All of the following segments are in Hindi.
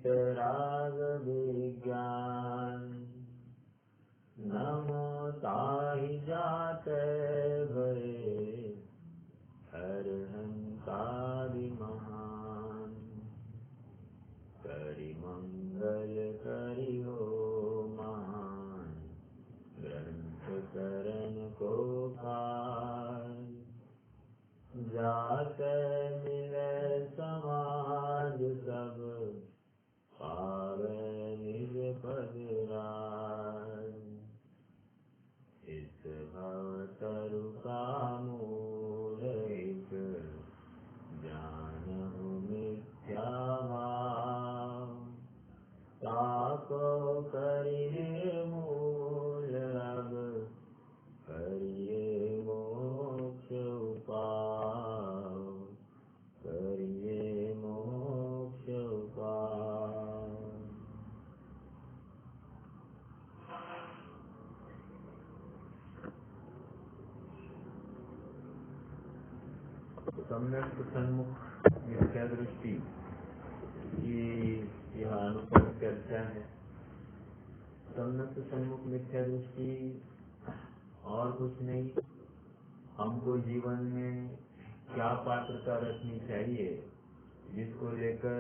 वीतराग विज्ञान। नमो ताहि जाते भये हरहंतादि महान। करि मंगल करि हो महान, ग्रंथ करण को पार। जाते मिले समाज सब, पावे निज पद राज। इस भव तरु का मूल एक, जानहु मिथ्या भाव। ताको करिए मूल अब, करिए मोक्ष उपाय। करिए मोक्ष उपाय। सम्यक सन्मुख मिथ्या दृष्टि की यह अनुपम चर्चा है। सम्यक सन्मुख मिथ्या दृष्टि और कुछ नहीं, हमको जीवन में क्या पात्रता रखनी चाहिए जिसको लेकर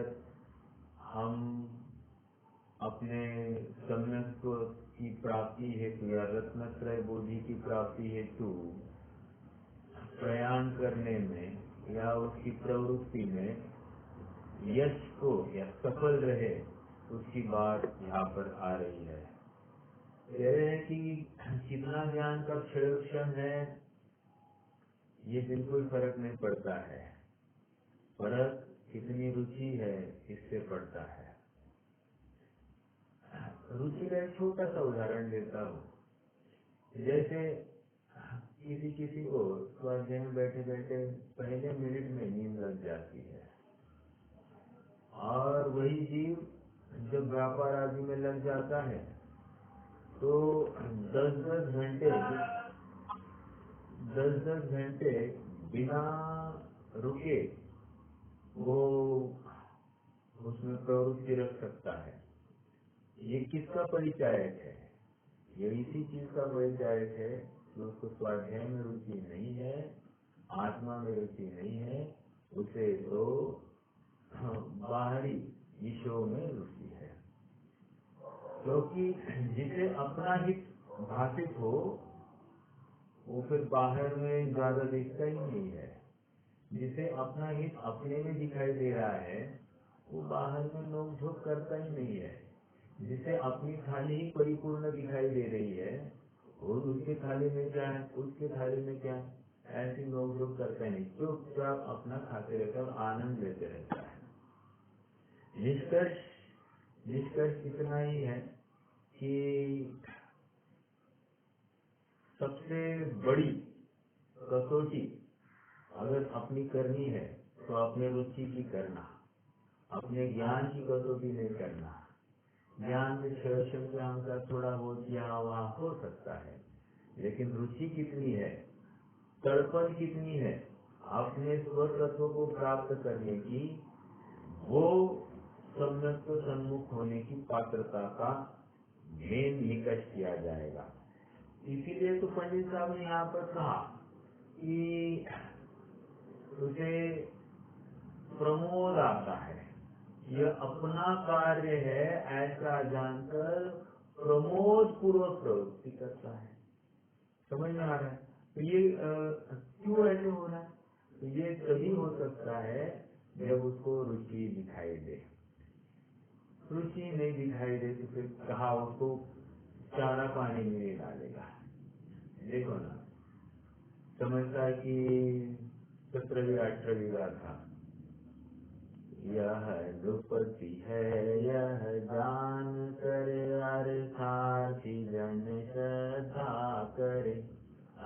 हम अपने सम्यक की प्राप्ति हेतु या रत्नत्रय बोधि की प्राप्ति हेतु प्रयाण करने में या उसकी प्रवृत्ति में यश को या सफल रहे, उसकी बात यहाँ पर आ रही है। कह रहे हैं कि कितना ज्ञान का क्षण है, ये बिल्कुल फर्क नहीं पड़ता है। फर्क कितनी रुचि है इससे पड़ता है। रुचि का एक छोटा सा उदाहरण देता हूँ। जैसे किसी को स्वाध्याय में बैठे बैठे पहले मिनट में नींद लग जाती है, और वही जीव जब व्यापार आदि में लग जाता है तो 10-10 घंटे बिना रुके वो उसमें प्रवृत्ति रख सकता है। ये किसका परिचायक है? ये इसी चीज का परिचायक है कि उसको स्वाध्याय में रुचि नहीं है, आत्मा में रुचि नहीं है, उसे तो बाहरी विषयों में रुचि है। क्योंकि जिसे अपना हित भाषित हो वो फिर बाहर में ज्यादा दिखता ही नहीं है। जिसे अपना हित अपने में दिखाई दे रहा है वो बाहर में नोक-झोंक करता ही नहीं है। जिसे अपनी थाली ही परिपूर्ण दिखाई दे रही है और उसके थाली में क्या है, उसके थाली में क्या है, ऐसी नोक-झोंक करता नहीं, चुपचाप अपना खाते रहता है और आनंद लेते रहता है। निष्कर्ष इतना ही है कि सबसे बड़ी कसौटी अगर अपनी करनी है तो अपने रुचि की करना, अपने ज्ञान की कसौटी नहीं करना। ज्ञान में क्षण का थोड़ा बहुत यहाँ वहाँ हो सकता है, लेकिन रुचि कितनी है, तड़पण कितनी है अपने स्वतत्व को प्राप्त करने की, वो सम्यक सन्मुख होने की पात्रता का मेन निकष किया जाएगा। इसीलिए तो पंडित साहब ने यहाँ पर कहा कि उसे प्रमोद आता है, यह अपना कार्य है ऐसा जानकर प्रमोद पूर्वक प्रवृत्ति करता है। समझ में आ रहा है? तो ये क्यों ऐसे हो रहा है? तो ये तभी हो सकता है जब उसको रुचि दिखाई दे। रुचि नहीं दिखाई दे तो फिर कहा उसको चारा पानी में नहीं डालेगा। देखो ना, समझता है कि 17वीं-18वीं गाथा, यह द्रुपति है यह जान करे अर्थार्थी जन श्रद्धा करे,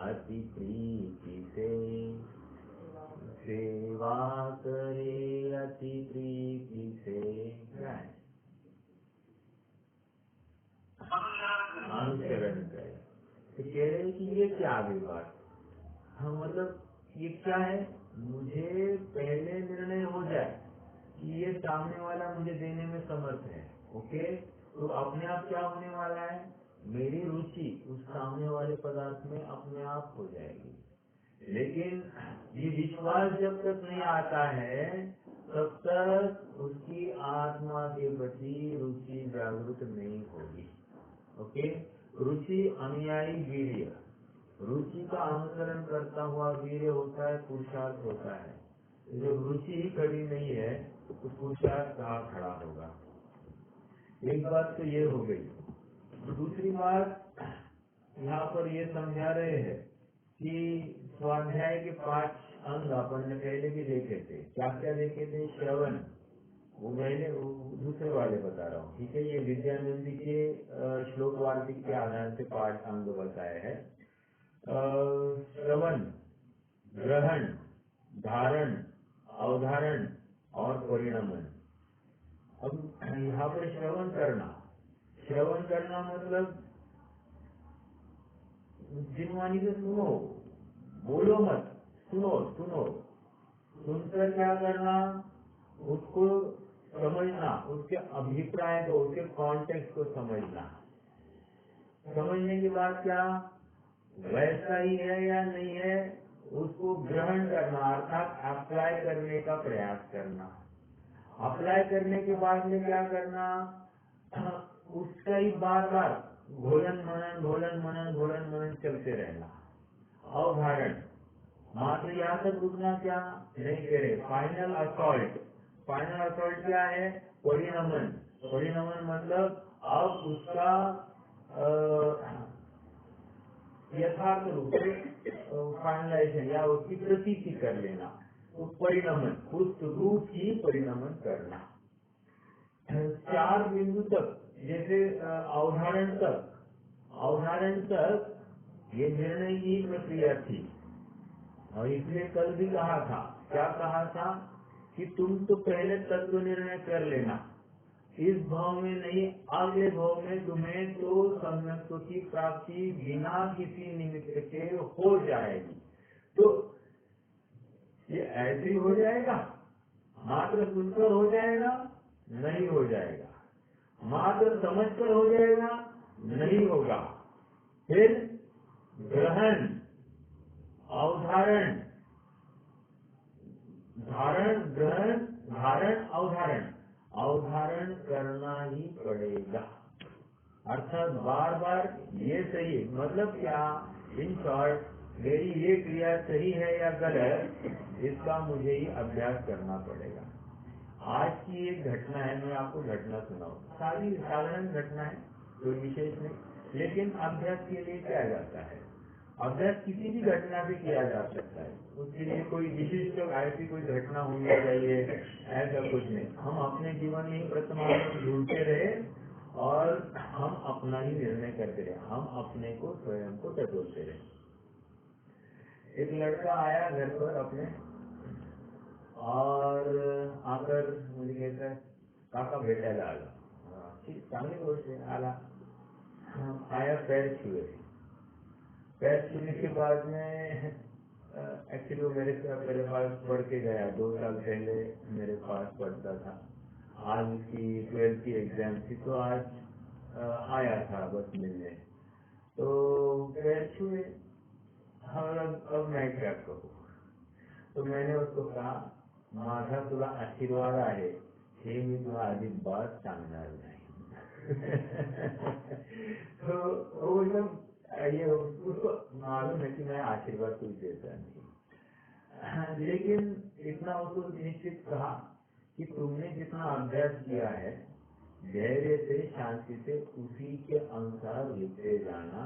अति प्रीति से सेवा करे, अति प्रीति से अनुसरण करे। तो कह रहे हैं कि ये क्या विवाद, हाँ मतलब ये क्या है, मुझे पहले निर्णय हो जाए कि कि ये सामने वाला मुझे देने में समर्थ है। ओके, तो अपने आप क्या होने वाला है, मेरी रुचि उस सामने वाले पदार्थ में अपने आप हो जाएगी। लेकिन ये विश्वास जब तक नहीं आता है तब तक उसकी आत्मा के प्रति रुचि जागृत नहीं होगी। ओके, रुचि अनुयायी वीर्य, रुचि का अनुसरण करता हुआ वीर्य होता है, पुरुषार्थ होता है। जब रुचि ही खड़ी नहीं है तो पुरुषार्थ कहाँ खड़ा होगा। एक बात तो ये हो गई। दूसरी बात यहाँ पर ये समझा रहे हैं कि स्वाध्याय के 5 अंग अपन ने पहले भी देखे थे। क्या क्या देखे थे? श्रवण, वो पहले दूसरे वाले बता रहा हूँ, ठीक है। ये विद्यानंदी के श्लोक वार्तिक के आधार से 5 अंग बताए हैं। श्रवण, ग्रहण, धारण, अवधारण और परिणमन। अब यहाँ पर श्रवण करना, श्रवण करना मतलब जिनवानी से सुनो, बोलो मत, सुनो सुनो, सुनकर क्या करना, उसको समझना, उसके अभिप्राय को, उसके कॉन्टेक्स्ट को समझना। समझने के बाद क्या वैसा ही है या नहीं है उसको ग्रहण करना, अर्थात अप्लाई करने का प्रयास करना। अप्लाई करने के बाद में क्या करना, उसका ही बार बार घोलन मनन घोलन मनन घोलन मनन चलते रहना। अवधारण, मात्र यहाँ तक रुकना क्या नहीं करे। फाइनल असॉल्ट, फाइनल असॉल्ट क्या है? परिणमन। परिणमन मतलब अब उसका यथार्थ रूप से फाइनलाइजेशन या उसकी प्रतीति कर लेना। तो परिणमन, उस रूप की परिणमन करना। 4 बिंदु तक, जैसे अवधारण तक, अवधारण तक ये निर्णय की प्रक्रिया थी। और इसलिए कल भी कहा था, क्या कहा था कि तुम तो पहले तत्व निर्णय कर लेना, इस भाव में नहीं अगले भाव में तुम्हें तो सम्यक्त्व की प्राप्ति बिना किसी निमित्त के हो जाएगी। तो ये ऐसे ही हो जाएगा? मात्र सुनकर हो जाएगा? नहीं हो जाएगा। मात्र समझकर हो जाएगा? नहीं होगा। फिर ग्रहण, अवधारण, धारण, ग्रहण, धारण, अवधारण, अवधारण करना ही पड़ेगा। अर्थात बार बार ये सही, मतलब क्या, इन शॉर्ट मेरी ये क्रिया सही है या गलत, इसका मुझे ही अभ्यास करना पड़ेगा। आज की एक घटना है, मैं आपको घटना सुनाऊं, सारी साधारण घटना है, कोई विशेष नहीं, लेकिन अभ्यास के लिए किया जाता है। अभ्यास किसी भी घटना से किया जा सकता है, उसके लिए कोई विशिष्ट ऐसी कोई घटना होनी चाहिए ऐसा कुछ नहीं। हम अपने जीवन में ही प्रथमात्म ढूंढते रहे और हम अपना ही निर्णय करते रहे, हम अपने को स्वयं को टटोलते रहे। एक लड़का आया घर पर अपने और आकर मुझे कहता है काका भेटायला आला। चांगली गोष्ट आहे, आला, आया, पैर छुए। पैर छूने के बाद में एक्चुअली वो मेरे पास पढ़ के गया, 2 साल पहले मेरे पास पढ़ता था। आज उसकी 12th की एग्जाम थी तो आज आया था बस मिलने, तो पैर छुए। और अब मैं क्या कहूँ, तो मैंने उसको कहा माझा तुला आशीर्वाद आहे, हे मी तुला अजिबात सांगणार नाही। तो वो एकदम ये उसको मालूम है कि मैं आशीर्वाद कुछ देता नहीं, लेकिन इतना उसको निश्चित कहा कि तुमने जितना अभ्यास किया है धैर्य से शांति से उसी के अनुसार लिखते जाना,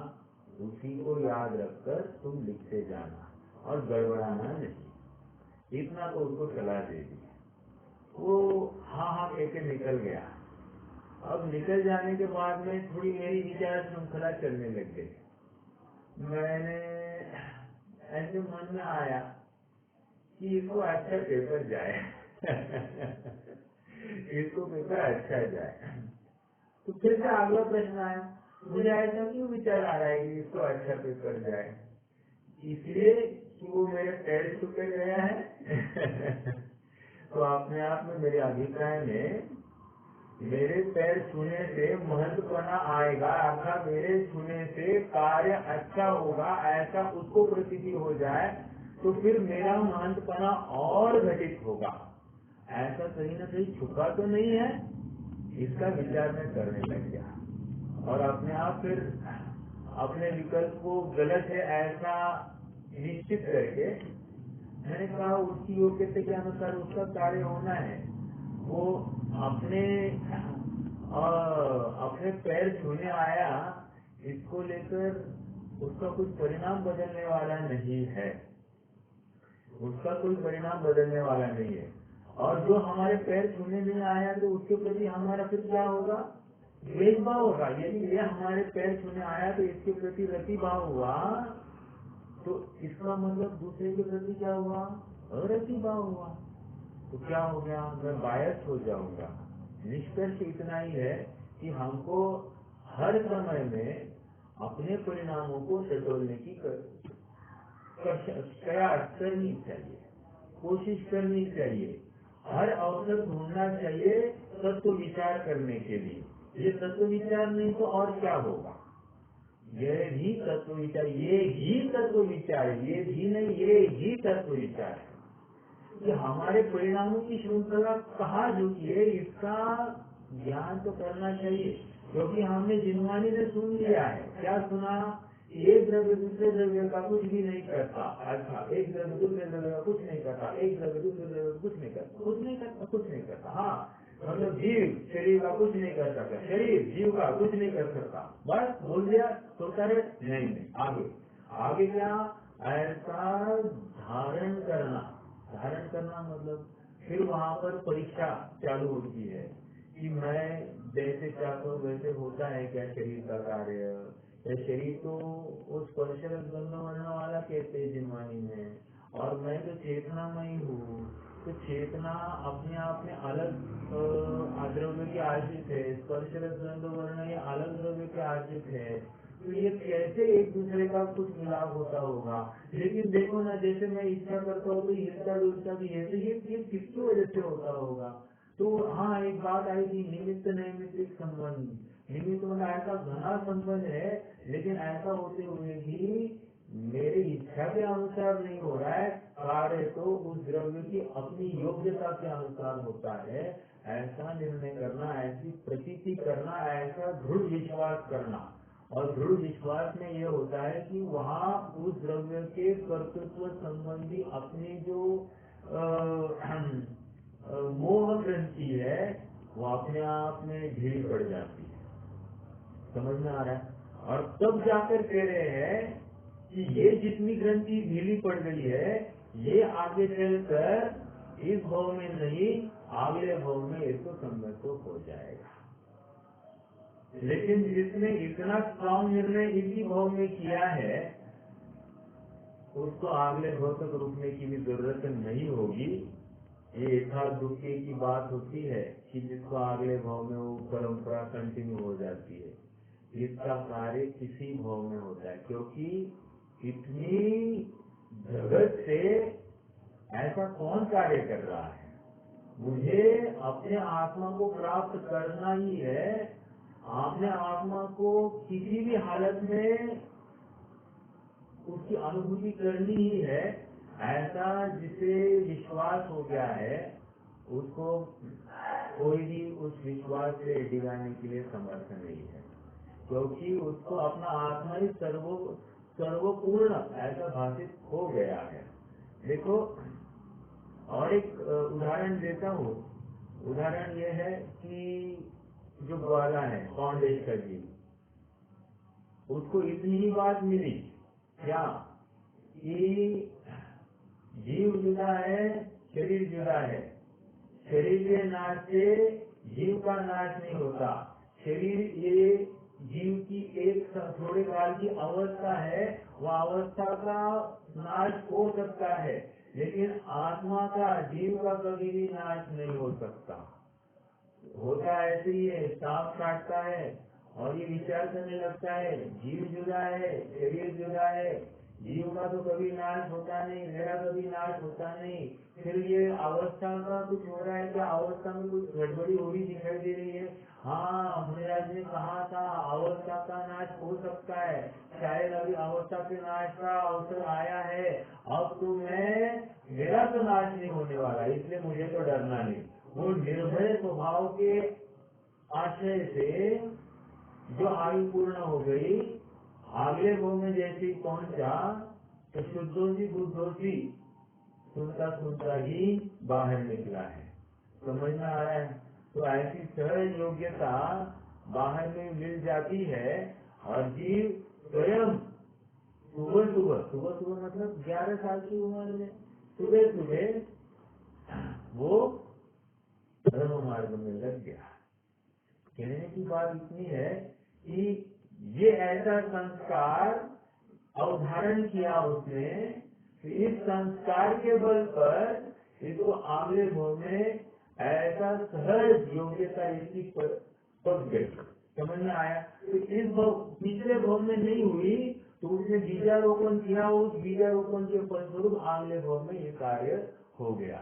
उसी को याद रखकर तुम लिखते जाना और गड़बड़ाना नहीं। इतना तो उसको सलाह दे दी। वो हाँ हाँ कहके निकल गया। अब निकल जाने के बाद में थोड़ी मेरी विचार श्रृंखला चलने लग गई। मैंने ऐसे मन में आया कि इसको अच्छा पेपर जाए, इसको पेपर अच्छा जाए। तो फिर से अगला प्रश्न आया, मुझे ऐसा क्यों विचार आ रहा है कि इसको अच्छा पेपर जाए? इसलिए कि वो मेरे पैर छूकर गया है। तो अपने आप में मेरे अभिप्राय में मेरे पैर छूने से महत्वपना आएगा, अर्थात मेरे छूने से कार्य अच्छा होगा, ऐसा उसको प्रतीति हो जाए तो फिर मेरा महत्वपना और घटित होगा। ऐसा कहीं ना कहीं छुपा तो नहीं है, इसका विचार मैं करने लग गया और अपने आप फिर अपने विकल्प को गलत है ऐसा निश्चित करके मैंने कहा उसकी योग्यता के अनुसार उसका कार्य होना है। वो अपने अपने पैर छूने आया, इसको लेकर उसका कुछ परिणाम बदलने वाला नहीं है, उसका कोई परिणाम बदलने वाला नहीं है। और जो हमारे पैर छूने नहीं आया तो उसके प्रति हमारा फिर क्या होगा, भेदभाव होगा। यदि ये हमारे पैर छूने आया तो इसके प्रति रतिभाव हुआ, तो इसका मतलब दूसरे के प्रति क्या हुआ, अरतिभाव हुआ। तो क्या हो गया, मैं बायस हो जाऊंगा। निष्कर्ष इतना ही है कि हमको हर समय में अपने परिणामों को टटोलने की प्रयास करनी चाहिए, कोशिश करनी चाहिए, हर अवसर ढूंढना चाहिए तत्व विचार करने के लिए। ये तत्व विचार नहीं तो और क्या होगा, ये ही तत्व विचार, ये ही तत्व विचार है, ये भी नहीं, ये ही तत्व विचार है कि हमारे परिणामों की श्रृंखला कहाँ झुकी है, इसका ज्ञान तो करना चाहिए। क्योंकि हमने जिनवानी ने सुन लिया है, क्या सुना, एक द्रव्य दूसरे द्रव्य का कुछ भी नहीं करता। अच्छा, एक द्रव्य दूसरे द्रव्य का कुछ नहीं करता, एक द्रव्य दूसरे द्रव्य का कुछ नहीं करता, कुछ नहीं करता, कुछ नहीं करता। हाँ, मतलब जीव शरीर का कुछ नहीं कर सकता, शरीर जीव का कुछ नहीं कर सकता, बस बोल दिया तो करे नहीं। आगे आगे क्या, ऐसा धारण करना, धारण करना मतलब फिर वहाँ पर परीक्षा चालू होती है कि मैं जैसे चाहता हूँ वैसे होता है क्या शरीर का कार्य। या शरीर तो उस स्पर्श गंध वर्ण वाला कहते हैं जिनवानी में, और मैं तो चेतनामयी हूँ। तो चेतना अपने आप में अलग द्रव्य के आश्रित है, स्पर्श गंध वर्ण ये अलग द्रव्य के आश्रित है। तो ये कैसे एक दूसरे का कुछ मिलाप होता होगा। लेकिन देखो ना, जैसे मैं इच्छा करता हूँ तो हिलता डुलता भी है, तो ये किसकी वजह से होता होगा। तो हाँ, एक बात आई थी, निमित्त नैमित्तिक संबंध। निमित्त मतलब ऐसा घना संबंध है, लेकिन ऐसा होते हुए भी मेरी इच्छा के अनुसार नहीं हो रहा है, कार्य तो उस द्रव्य की अपनी योग्यता के अनुसार होता है। ऐसा निर्णय करना, ऐसी प्रतीति करना, ऐसा दृढ़ विश्वास करना। और दृढ़ विश्वास में यह होता है कि वहाँ उस द्रव्य के कर्तृत्व संबंधी अपनी जो मोह ग्रंथि है वो अपने आप में ढीली पड़ जाती है। समझ में आ रहा है। और तब जाकर कह रहे हैं कि ये जितनी ग्रंथि ढीली पड़ गई है, ये आगे चलकर इस भाव में नहीं, अगले भाव में इसको संगत हो जाएगा। लेकिन जिसने इतना स्ट्रॉन्ग निर्णय इसी भाव में किया है, उसको अगले भाव तक रुकने की भी जरूरत नहीं होगी। ये यथा दुखी की बात होती है कि जिसको अगले भाव में वो परंपरा कंटिन्यू हो जाती है, इसका कार्य किसी भाव में होता है, क्योंकि इतनी जगत से ऐसा कौन कार्य कर रहा है। मुझे अपने आत्मा को प्राप्त करना ही है, अपने आत्मा को किसी भी हालत में उसकी अनुभूति करनी ही है। ऐसा जिसे विश्वास हो गया है, उसको कोई भी उस विश्वास से डिगाने के लिए समर्थ नहीं है, क्योंकि उसको अपना आत्मा ही सर्वपूर्ण ऐसा भाषित हो गया है। देखो, और एक उदाहरण देता हूँ। उदाहरण यह है कि जो ग्वाला है, कौंडेश का जीव, उसको इतनी ही बात मिली क्या कि जीव जुदा है, शरीर जुदा है। शरीर के नाश से जीव का नाश नहीं होता। शरीर ये जीव की एक थोड़े काल की अवस्था है, वह अवस्था का नाश हो सकता है, लेकिन आत्मा का, जीव का कभी भी नाश नहीं हो सकता। होता ऐसे ही है, सांप काटता है और ये विचार करने लगता है जीव जुदा है, शरीर जुदा है, जीव का तो कभी नाश होता नहीं, मेरा कभी नाश होता नहीं। फिर ये अवस्था का कुछ हो रहा है, क्या अवस्था में कुछ गड़बड़ी हो रही दिखाई दे रही है? हाँ, महाराज ने कहा था अवस्था का नाश हो सकता है, शायद अभी अवस्था के नाश का अवसर आया है। अब तो मेरा तो नाश नहीं होने वाला, इसलिए मुझे तो डरना नहीं। वो निर्भय स्वभाव के आशय से जो आयु पूर्ण हो गई, अगले भाव में जैसे ही पहुंचा तो शुद्धोसी बुद्धोसी सुनता सुनता ही बाहर निकला है। समझ में आ रहा है? तो ऐसी सहज योग्यता बाहर में मिल जाती है और जीव स्वयं सुबह सुबह मतलब 11 साल की उम्र में सुबह सुबह वो धर्म मार्ग में लग गया। कहने की बात इतनी है कि ये ऐसा संस्कार अवधारण किया उसने, तो इस संस्कार के बल पर इसको अगले भाव में ऐसा सहज योग्यता इसकी पक गई। समझ में आया? तो इस भाव पिछले भाव में नहीं हुई, तो उसने बीजारोपण किया, उस बीजारोपण के फलस्वरूप अगले भाव में ये कार्य हो गया।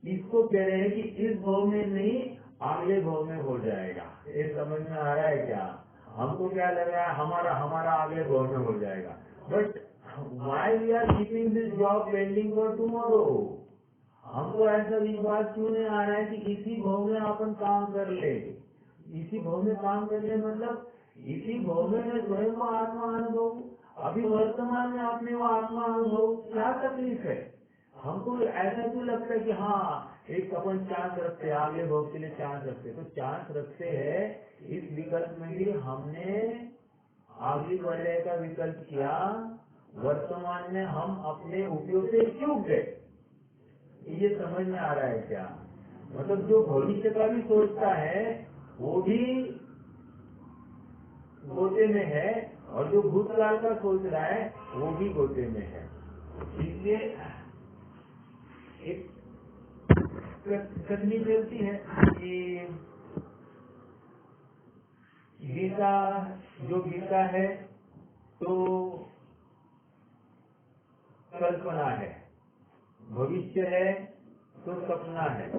इसको कह रहे हैं कि इस भाव में नहीं, अगले भाव में हो जाएगा। ये समझ में आ रहा है क्या? हमको क्या लग रहा है हमारा अगले भाव में हो जाएगा, but why we are keeping this job pending for tomorrow? हमको ऐसा विश्वास क्यों नहीं आ रहा है कि इसी भाव में अपन काम कर ले? इसी भाव में काम कर ले मतलब इसी भाव में मैं स्वयं को आत्मा अनुभव, अभी वर्तमान में अपने वो आत्मा अनुभव, क्या तकलीफ है? हमको ऐसा क्यों लगता है कि हाँ एक अपन चांस रखते हैं, आगे भाव के लिए चांस रखते, तो चांस रखते हैं इस विकल्प में भी हमने आगे बढ़ने का विकल्प किया, वर्तमान में हम अपने उपयोग से चूक गए। ये समझ में आ रहा है क्या? मतलब जो भविष्य का भी सोचता है वो भी गोते में है, और जो भूतकाल का सोच रहा है वो भी गोते में है। इसलिए एक कथनी चलती है कि गीता है तो कल्पना है, भविष्य है तो सपना है,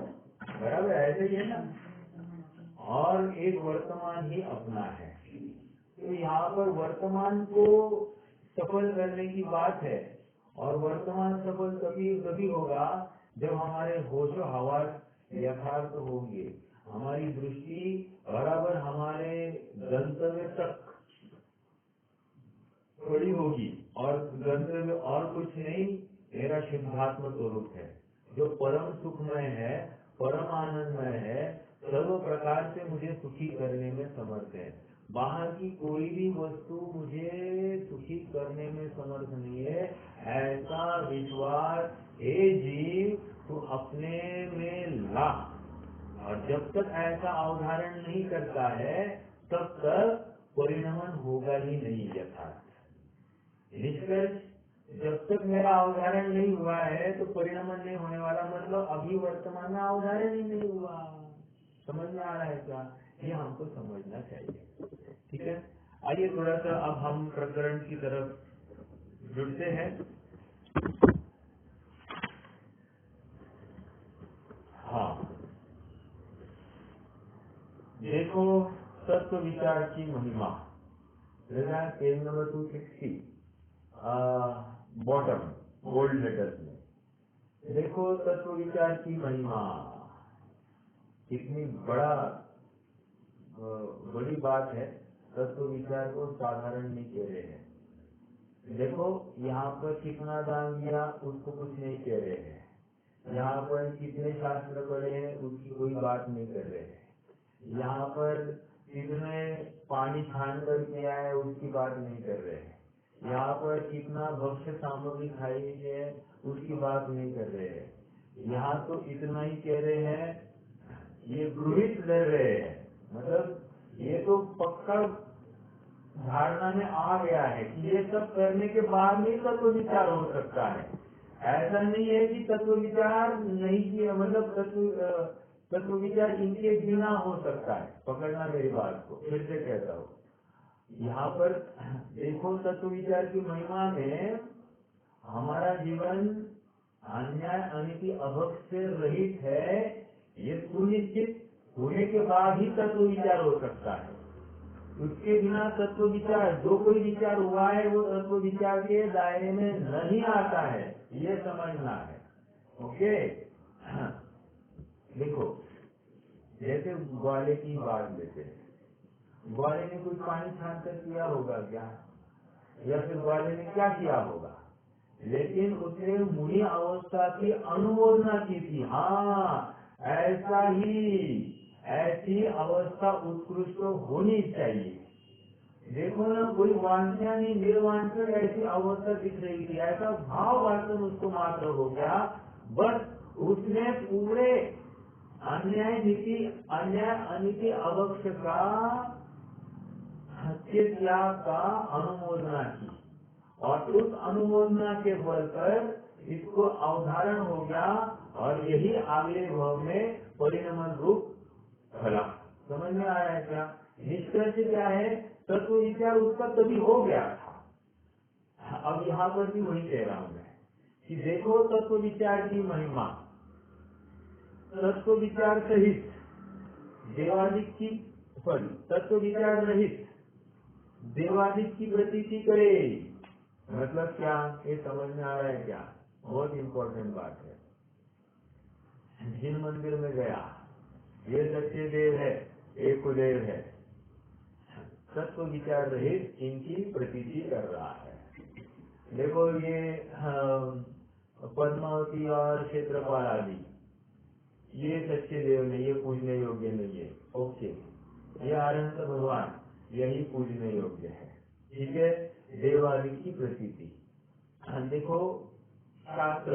बराबर ऐसे ही है ना? और एक वर्तमान ही अपना है। तो यहाँ पर वर्तमान को सफल करने की बात है, और वर्तमान सफल तभी होगा जब हमारे होशो हवास यथार्थ होंगे, हमारी दृष्टि बराबर हमारे गंतव्य तक खड़ी होगी, और गंतव्य और कुछ नहीं मेरा शुद्धात्म स्वरूप है, जो परम सुखमय है, परम आनंदमय है, सर्व प्रकार से मुझे सुखी करने में समर्थ है। बाहर की कोई भी वस्तु मुझे सुखी करने में समर्थ नहीं है, ऐसा विश्वास हे जीव तू अपने में ला। और जब तक ऐसा अवधारण नहीं करता है तब तक परिणमन होगा ही नहीं यथार्थ। निष्कर्ष, जब तक मेरा अवधारण नहीं हुआ है तो परिणमन नहीं होने वाला, मतलब अभी वर्तमान में अवधारण ही नहीं हुआ। समझ में आ रहा है क्या? ये हमको समझना चाहिए। ठीक है, आइए थोड़ा सा अब हम प्रकरण की तरफ जुड़ते हैं। हाँ, देखो तत्व विचार की महिमा, page number 260 bottom gold letters में देखो तत्व विचार की महिमा। कितनी बड़ी बात है। तत्व विचार को साधारण नहीं कह रहे हैं। देखो यहाँ पर कितना दान दिया उसको कुछ नहीं कह रहे हैं, यहाँ पर कितने शास्त्र पढ़े हैं उसकी कोई बात नहीं कर रहे हैं, यहाँ पर कितने पानी छान कर किया है उसकी बात नहीं कर रहे हैं, यहाँ पर कितना भक्ष्य सामग्री खाई है उसकी बात नहीं कर रहे हैं। यहाँ तो इतना ही कह रहे हैं, ये गृहित कर रहे हैं, मतलब ये तो पक्का धारणा में आ गया है कि ये सब करने के बाद नहीं तत्व विचार हो सकता है। ऐसा नहीं है कि तत्व विचार नहीं किया, मतलब तत्व विचार इनके बिना हो सकता है। पकड़ना मेरी बात को, फिर से कहता हूँ, यहाँ पर देखो तत्व विचार की महिमा में हमारा जीवन अन्याय अनिति अभक्त से रहित है, ये सुनिश्चित होने के बाद ही तत्व विचार हो सकता है। उसके बिना तत्व विचार, जो कोई विचार हुआ है वो तत्व विचार के दायरे में नहीं आता है, ये समझना है। ओके, देखो जैसे ग्वाले की बात लेते हैं, ग्वाले ने कुछ पानी छान कर किया होगा क्या, या फिर ग्वाले ने क्या किया होगा, लेकिन उसने मुनि अवस्था की अनुमोदना की थी। हाँ, ऐसा ही, ऐसी अवस्था उत्कृष्ट होनी चाहिए। देखो ना, कोई वांछा नहीं, निर्वांछन ऐसी अवस्था दिख रही थी, ऐसा भाव वाचन उसको मात्र हो गया, बस उसने पूरे अन्याय नीति, अन्याय अनिति अवक्ष का हत्या त्याग का अनुमोदना की, और उस अनुमोदना के बल पर इसको अवधारण हो गया, और यही अगले भाव में परिणमन रूप फला। समझ में आ रहा है क्या? निष्कर्ष क्या है? तत्व विचार उसका तभी हो गया था। अब यहाँ पर भी वही कह रहा हूँ मैं कि देखो तत्व विचार की महिमा, तत्व विचार सहित देवादिक की, सॉरी, तत्व विचार रहित देवादिक की प्रतीति करे। मतलब क्या, ये समझ में आ रहा है क्या? बहुत इंपॉर्टेंट बात है। जिन मंदिर में गया, ये सच्चे देव है, एक देव है, तत्व विचार रहित इनकी प्रतीति कर रहा है। देखो ये पद्मावती और क्षेत्रपाल आदि, ये सच्चे देव नहीं, ये पूजने योग्य नहीं है। ओके, ये अनंत भगवान, यही पूजने योग्य है। ठीक है, देवादि की प्रतीति। देखो शास्त्र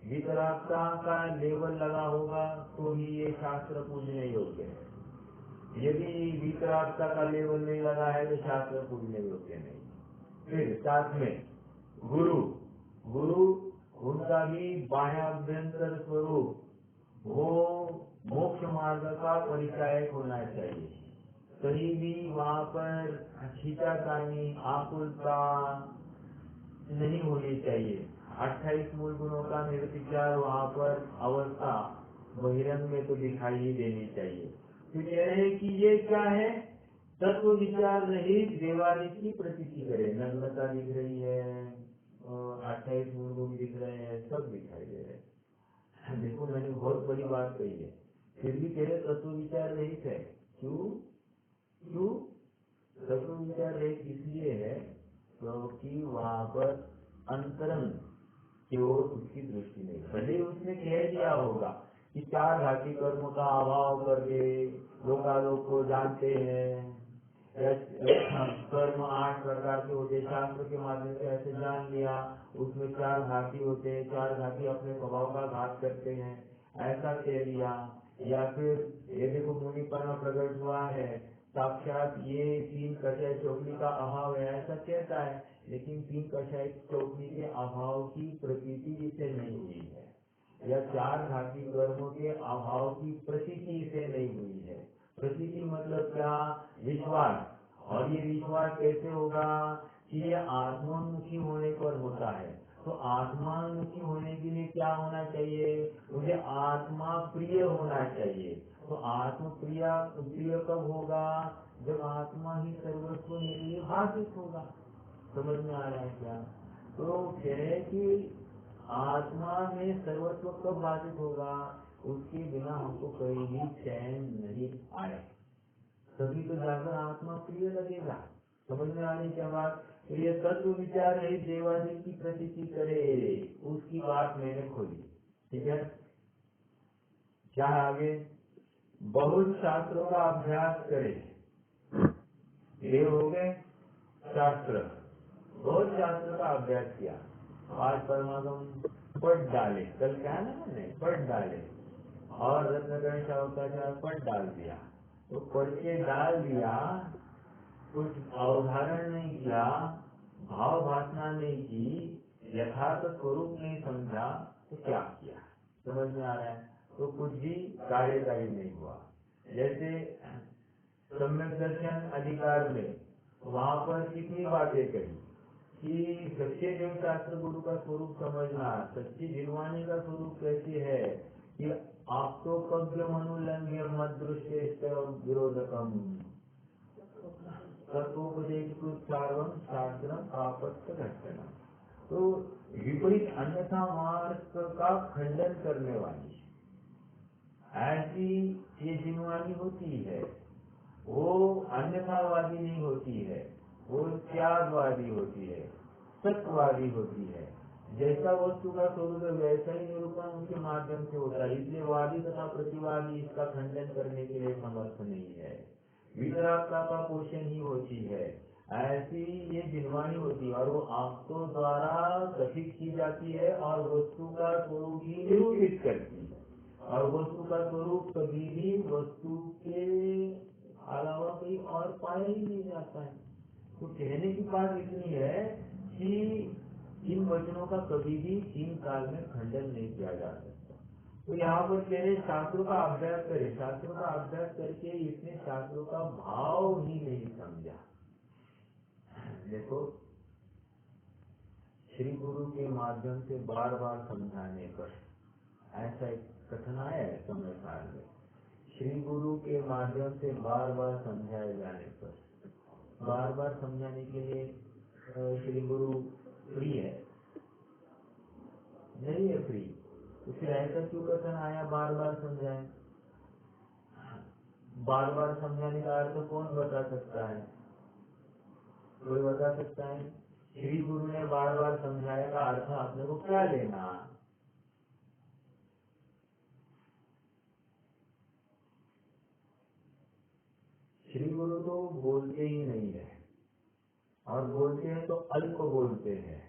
वितरागता का लेबल लगा होगा तो ही ये शास्त्र पूजने योग्य है। यदि वितरागता का लेबल नहीं लगा है तो शास्त्र पूजने योग्य नहीं। फिर साथ में गुरु, गुरु उनका भी बाह्याभ्यंतर स्वरूप वो मोक्ष मार्ग का परिचायक होना चाहिए। कहीं भी वहाँ पर खींचातानी, आकुलता नहीं होनी चाहिए। 28 मूल गुणों का निर्विचार वहाँ पर अवस्था बहिरंग में तो दिखाई ही देनी चाहिए। तो कह रहे हैं कि ये क्या है? तत्व विचार रहित देवादि की प्रतीति करे। नग्नता दिख रही है, 28 मूल गुण दिख रहे हैं, सब दिखाई दे रहे हैं। देखो मैंने बहुत बड़ी बात कही है, फिर भी कह रहे तत्व विचार रहित है। क्यों? क्यों तत्व विचार रहित इसलिए है क्योंकि वहाँ पर अंतरंग की ओर उसकी दृष्टि नहीं। भले उसने कह दिया होगा कि 4 घाती कर्म का अभाव करके लोकालोक को जानते हैं, कर्म 8 प्रकार के होते, शास्त्र के माध्यम से ऐसे जान लिया, उसमें 4 घाती होते हैं, 4 घाती अपने स्वभाव का घात करते हैं, ऐसा कह दिया। या फिर ये देखो मुनिपना प्रकट हुआ है, साक्षात ये 3 कषाय चौकड़ी का अभाव है, ऐसा कहता है, लेकिन 3 कषाय चौकड़ी के अभाव की प्रतीति इसे नहीं हुई है, या 4 घाती कर्मों के अभाव की प्रतीति इसे नहीं हुई है। प्रतीति मतलब क्या? विश्वास। और ये विश्वास कैसे होगा कि ये आत्मोन्मुखी होने पर होता है। तो आत्मान्मुखी होने के लिए क्या होना चाहिए? मुझे आत्मा प्रिय होना चाहिए। तो आत्म प्रिय कब होगा? जब आत्मा ही सर्वस्व मेरे लिए भाषित होगा। समझ में आ रहा है क्या? तो कहे कि आत्मा में सर्वस्व कब भाषित होगा? उसके बिना हमको कहीं भी चैन नहीं आए, तभी तो जाकर आत्मा प्रिय लगेगा। समझ में आ रही क्या बात? तो ये तत्व विचार रही देवादी की प्रतीति करे, उसकी बात मैंने खोली। ठीक है, क्या आगे? बहुत शास्त्रों का अभ्यास करे। ये हो गए शास्त्र, बहुत शास्त्र का अभ्यास किया, आज परमागम पढ़ डाले, कल क्या है ना मैंने पढ़ डाले, और रत्नगण शावकाचार पढ़ डाल दिया। तो पढ़ के डाल दिया, कुछ अवधारण नहीं किया, भाव भाषणा नहीं की, यथार्थ स्वरूप नहीं समझा, तो क्या किया? समझ में आ रहा है? तो कुछ भी कार्यकारी नहीं हुआ। जैसे सम्यक दर्शन अधिकार में वहां पर कितनी बातें कही कि सच्चे देव शास्त्र गुरु का स्वरूप समझना, सच्ची जिनवानी का स्वरूप कैसे है कि आप तो कव्य मनुलंघ्य मदृश्य विरोधकम तत्वोपदेश सार्वम शास्त्रम आपत्त घटना। तो विपरीत अन्यथा मार्ग का खंडन करने वाली ऐसी ये जिनवानी होती है। वो अन्यथावादी नहीं होती है, वो त्यागवादी होती है, सत्यवादी होती है। जैसा वस्तु का स्वरूप है वैसा ही निरूपण उनके माध्यम से होता है। इसलिए वादी तथा प्रतिवादी इसका खंडन करने के लिए समर्थ नहीं है। वितरागता का पोषण ही होती है। ऐसी ये जिनवानी होती है और वो आंखों द्वारा कथित की जाती है और वस्तु का स्वरूप ही निरूपित करती है। और वस्तु का स्वरूप कभी भी वस्तु के अलावा कोई और पाया ही नहीं जाता है। तो कहने की बात इतनी है कि इन वचनों का कभी भी 3 काल में खंडन नहीं किया जा सकता। तो यहाँ पर कह रहे शास्त्रों का अभ्यास करे, शास्त्रों का अभ्यास करके इसने शास्त्रों का भाव ही नहीं समझा। देखो श्री गुरु के माध्यम से बार बार समझाने पर ऐसा एक कथन आया है समय काल में, श्री गुरु के माध्यम से बार बार समझाए जाने पर, बार बार समझाने के लिए श्री गुरु फ्री है नहीं है फ्री, तो फिर ऐसा क्यों कथन आया बार बार समझाए? बार बार समझाने का अर्थ कौन बता सकता है? कोई बता सकता है? श्री गुरु ने बार बार समझाया का अर्थ आपने को क्या लेना? श्री गुरु तो बोलते ही नहीं है, और बोलते हैं तो अल्प बोलते हैं,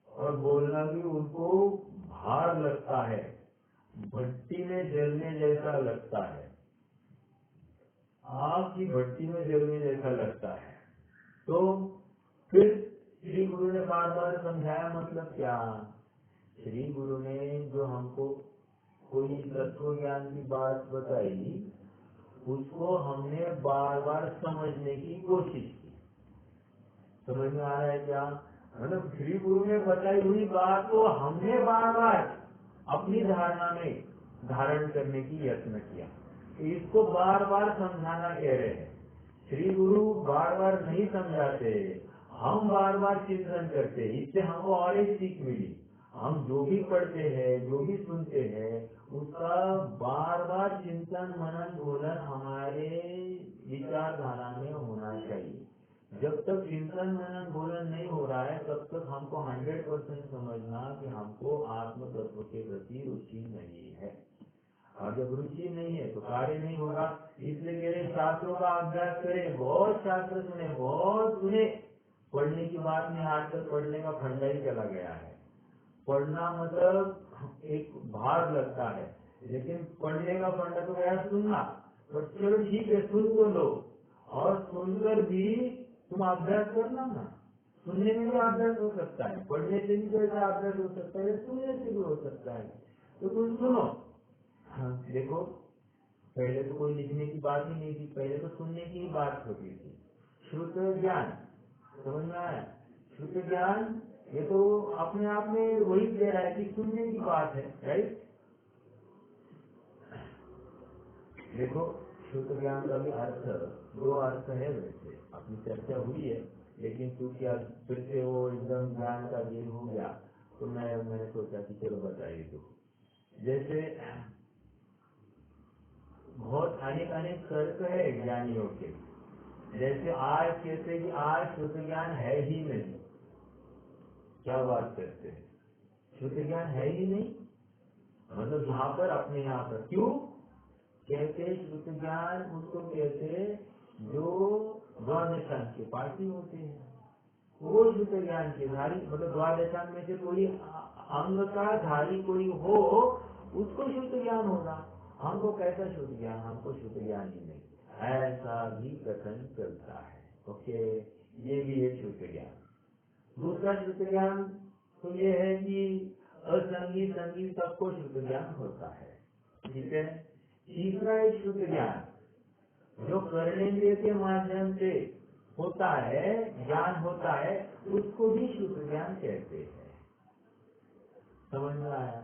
और बोलना भी उनको भार लगता है, भट्टी में जलने जैसा लगता है, आग की भट्टी में जलने जैसा लगता है। तो फिर श्री गुरु ने बार बार समझाया मतलब क्या? श्री गुरु ने जो हमको कोई तत्व ज्ञान की बात बताई उसको हमने बार बार समझने की कोशिश की। समझ में आ रहा है क्या? मतलब श्री गुरु ने बताई हुई बात को हमने बार बार अपनी धारणा में धारण करने की यत्न किया। इसको बार बार समझाना कह रहे हैं। श्री गुरु बार बार नहीं समझाते, हम बार बार चिंतन करते, इससे हमको और एक सीख मिली। हम जो भी पढ़ते हैं, जो भी सुनते हैं, उसका बार बार चिंतन मनन घोलन हमारे विचारधारा में होना चाहिए। जब तक चिंतन मनन घोलन नहीं हो रहा है तब तक हमको 100% समझना कि हमको आत्म तत्व के प्रति रुचि नहीं है, और जब रुचि नहीं है तो कार्य नहीं होगा। इसलिए कह रहे शास्त्रों का अभ्यास करें, बहुत शास्त्र सुने, बहुत सुने, पढ़ने की बात नहीं। आजकल पढ़ने का फंडा ही चला गया है। पढ़ना मतलब एक भार लगता है, लेकिन पढ़ने का फंडा तो गया सुनना। पर चलो ठीक है, सुन तो लो, और सुनकर भी तुम अभ्यास करना ना। सुनने में भी अभ्यास हो सकता है, पढ़ने से भी जैसा अभ्यास हो सकता है, सुनने से भी हो सकता है। तो तुम सुनो। हाँ, देखो पहले तो कोई लिखने की बात ही नहीं थी, पहले तो सुनने की ही बात होती थी। श्रुत ज्ञान समझ में आया? श्रुत ज्ञान ये तो अपने आप में वही कह रहा है कि सुनने की बात है, राइट? देखो श्रुत ज्ञान का भी अर्थ, 2 अर्थ है। वैसे अपनी चर्चा हुई है, लेकिन क्योंकि आज फिर से वो एकदम ज्ञान का दिन हो गया तो मैंने सोचा कि चलो बताइए। दो जैसे बहुत अनेक अनेक तर्क है ज्ञानियों के। जैसे आज कहते कि आज शुद्ध ज्ञान है ही नहीं। क्या बात करते हैं? शुद्ध ज्ञान है ही नहीं, मतलब यहाँ पर अपने यहाँ पर क्यों कहते शुद्ध ज्ञान? उसको कहते जो द्वादशांग के पाठी होते हैं, वो शुद्ध ज्ञान के धारी, मतलब द्वादशांग में से कोई अंग का धारी कोई हो उसको शुद्ध ज्ञान होगा। हमको कैसा शुद्ध ज्ञान? हमको शुद्ध ज्ञान ही नहीं, ऐसा भी कथन चलता है। ओके, ये भी है शुद्ध ज्ञान। दूसरा शुद्ध ज्ञान तो ये है कि असंगी संगी सबको शुद्ध ज्ञान होता है, ठीक है। तीसरा है शुद्ध ज्ञान, जो कर्मेंद्रिय के माध्यम से होता है, ज्ञान होता है, उसको भी शुद्ध ज्ञान कहते हैं। समझ में आया?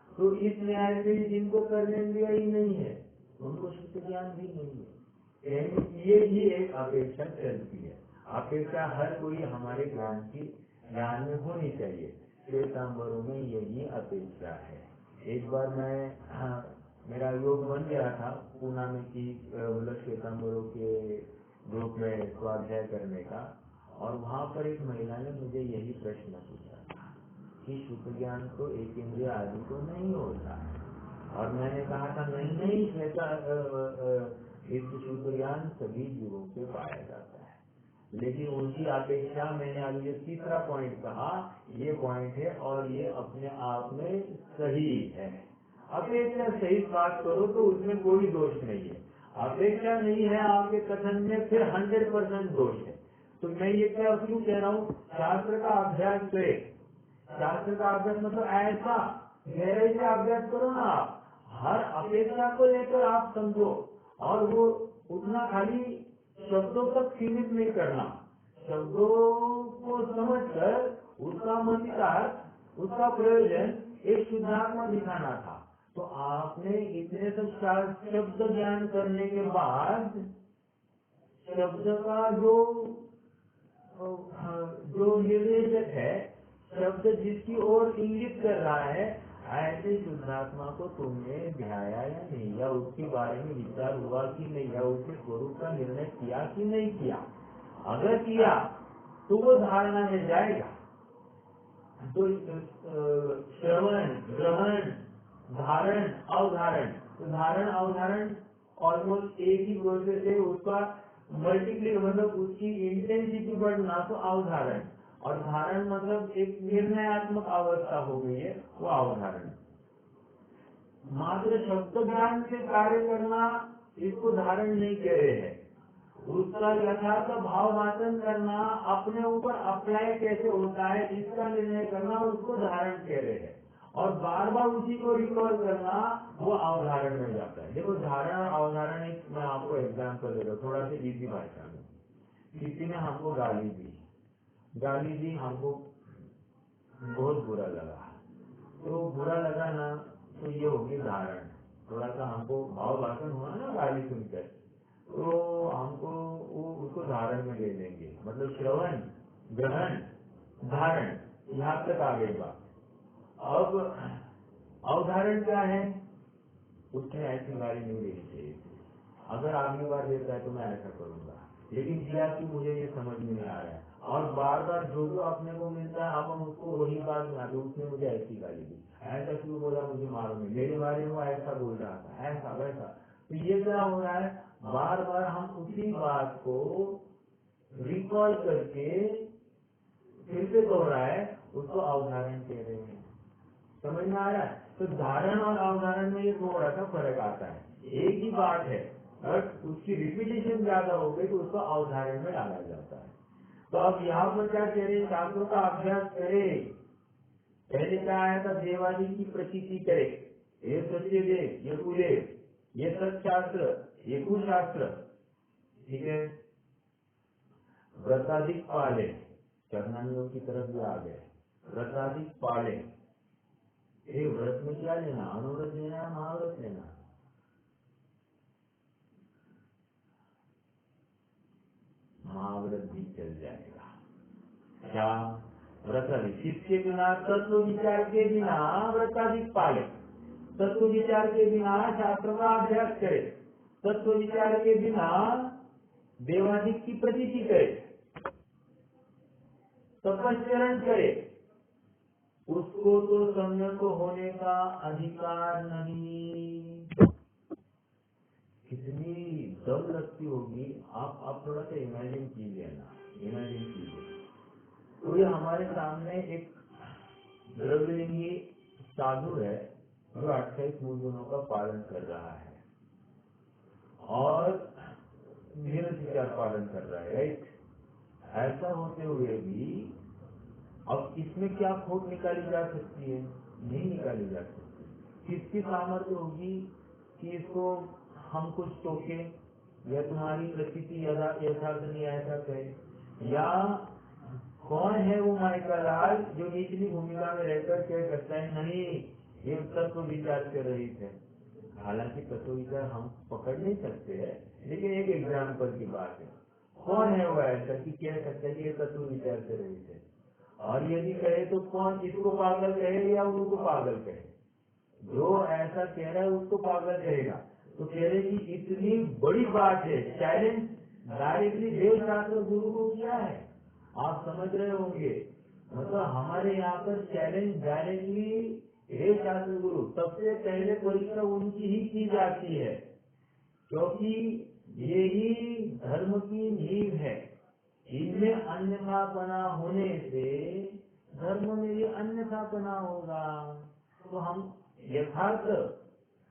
तो इस न्याय से जिनको कर्मेंद्रिय ही नहीं है उनको शुद्ध ज्ञान भी नहीं है। यानी ये भी एक अपेक्षा चलती है। अपेक्षा हर कोई हमारे ज्ञान में होनी चाहिए। श्वेतांबरों में यही अपेक्षा है। एक बार मेरा योग बन गया था पूना में की मतलब श्वेतांबरों के ग्रुप में स्वाध्याय करने का, और वहाँ पर एक महिला ने मुझे यही प्रश्न पूछा कि शुद्ध ज्ञान तो एक इंद्रिय आदि को नहीं होता है, और मैंने कहा था नहीं ऐसा इस शुद्ध ज्ञान सभी जीवों से पाया जाता है। लेकिन उनकी अपेक्षा, मैंने अभी ये तीसरा पॉइंट कहा, ये पॉइंट है और ये अपने आप में सही है। अपेक्षा सही बात करो तो उसमें कोई दोष नहीं है। अपेक्षा नहीं है आपके कथन में, फिर 100% दोष है। तो मैं ये क्यों कह रहा हूँ, शास्त्र का अभ्यास करे। शास्त्र का अभ्यास मतलब ऐसा गहराई से अभ्यास करो ना, आप हर अपेक्षा को लेकर आप समझो, और वो उतना खाली शब्दों तक सीमित नहीं करना। शब्दों को समझकर उसका मंत्रार्थ, उसका प्रयोजन एक शुद्धात्मा दिखाना था। तो आपने इतने सब शब्द ज्ञान करने के बाद शब्द का जो निर्देशक है, शब्द जिसकी ओर इंगित कर रहा है, ऐसे शुद्धात्मा को तुमने ध्याया या नहीं, या उसके बारे में विचार हुआ कि नहीं, या उसके स्वरूप का निर्णय किया कि नहीं किया। अगर किया तो वो धारणा में जाएगा। तो श्रवण, ग्रहण, धारण, अवधारण, तो धारण अवधारण ऑलमोस्ट एक ही प्रोसेस है। उसका मल्टीप्ली मतलब उसकी इंटेंसिटी बढ़ना तो अवधारण, और धारण मतलब एक निर्णयात्मक अवस्था हो गई है, वो अवधारण। मात्र शब्द ज्ञान से कार्य करना इसको धारण नहीं कह रहे हैं। उसका यथार्थ भाव वाचन करना, अपने ऊपर अप्लाई कैसे होता है इसका निर्णय करना, उसको धारण कह रहे हैं। और बार बार उसी को रिकॉल करना वो अवधारण में जाता है। देखो धारण और अवधारण, एक मैं आपको एग्जाम्पल दे रहा हूँ थोड़ा सा इजी भाषा में। किसी ने हमको गाली दी, हमको बहुत बुरा लगा। तो बुरा लगा ना, तो ये होगी धारण। थोड़ा सा हमको भाव वाचन हुआ ना गाली सुनकर, तो हमको वो उसको धारण में ले लेंगे। मतलब श्रवण, ग्रहण, धारण, यहाँ तक आ गई बात। अब अवधारण क्या है, उसने ऐसी गाली नहीं देनी चाहिए थी। अगर अगली बार देता है तो मैं ऐसा करूंगा, लेकिन दिया कि मुझे ये समझ में नहीं आ रहा है, और बार बार जो अपने को मिलता है अपन उसको वही बात में आगे, उसने मुझे ऐसी गाली दी, ऐसा क्यों बोला, मुझे मालूम है, मेरे बारे में वो ऐसा बोल रहा था, ऐसा वैसा। तो ये क्या हो रहा है, बार बार हम उसी बात को रिकॉल करके फिर से दोहराए, उसको अवधारण कह रहे हैं। समझ में आ रहा है? तो धारण और अवधारण में ये थोड़ा सा फर्क आता है। एक ही बात है, बट उसकी रिपीटेशन ज्यादा हो गई तो उसको अवधारण में डाला जाता है। तो अब यहाँ पर क्या कह रहे हैं, शास्त्रों का अभ्यास करे। पहले क्या आया था, देवादी की प्रतीति करे, ये सत्य देव, ये कुदेव, ये सत्शास्त्र, ये कुशास्त्र, ठीक है। व्रताधिक पाले, चरणानियों की तरफ भी आ गए। व्रताधिक पाले, ये व्रत में क्या लेना, अनुव्रत लेना है, महाव्रत लेना। महाव्रत भी चल जाएगा। क्या व्रताधिक, किसके बिना, तत्व विचार के बिना व्रताधिक पाले। तत्व विचार के बिना शास्त्र का अभ्यास करे, तत्व विचार के बिना देवादिक की प्रतीति करे, तपस्चरण करे, उसको तो सम्यक होने का अधिकार नहीं। कितनी दम लगती होगी, आप थोड़ा सा इमेजिन कीजिए ना, इमेजिन कीजिए। तो ये हमारे सामने एक द्रव्यलिंगी साधु है जो 28 मूल गुणों का पालन कर रहा है और निरंतर पालन कर रहा है, राइट। ऐसा होते हुए भी अब इसमें क्या खोट निकाली जा सकती है, नहीं निकाली जा सकती। किसकी सामर्थ्य होगी कि इसको हम कुछ टोके, या तुम्हारी प्रतीति यथार्थ नहीं ऐसा कहे, या कौन है वो माइकालाल जो निचली भूमिका में रहकर कह सकता है नहीं ये तत्व विचार कर रही थे। हालांकि तत्व विचार हम पकड़ नहीं सकते हैं, लेकिन एक एग्जाम्पल की बात है। कौन है वो ऐसा कि कह सकता है कि ये तत्व विचार कर रही थे, और यदि कहे तो कौन इसको पागल कहे या उनको पागल कहे? जो ऐसा कह रहा है उसको पागल कहेगा। तो कह रहे कि इतनी बड़ी बात है, चैलेंज डायरेक्टली देव शास्त्र गुरु को किया है। आप समझ रहे होंगे, मतलब हमारे यहाँ पर चैलेंज डायरेक्टली देव शास्त्र गुरु, सबसे पहले परीक्षा उनकी ही की जाती है, क्योंकि यही धर्म की नींव है। इनमें अन्यथापना होने से धर्म में भी अन्यथापना होगा, तो हम यथार्थ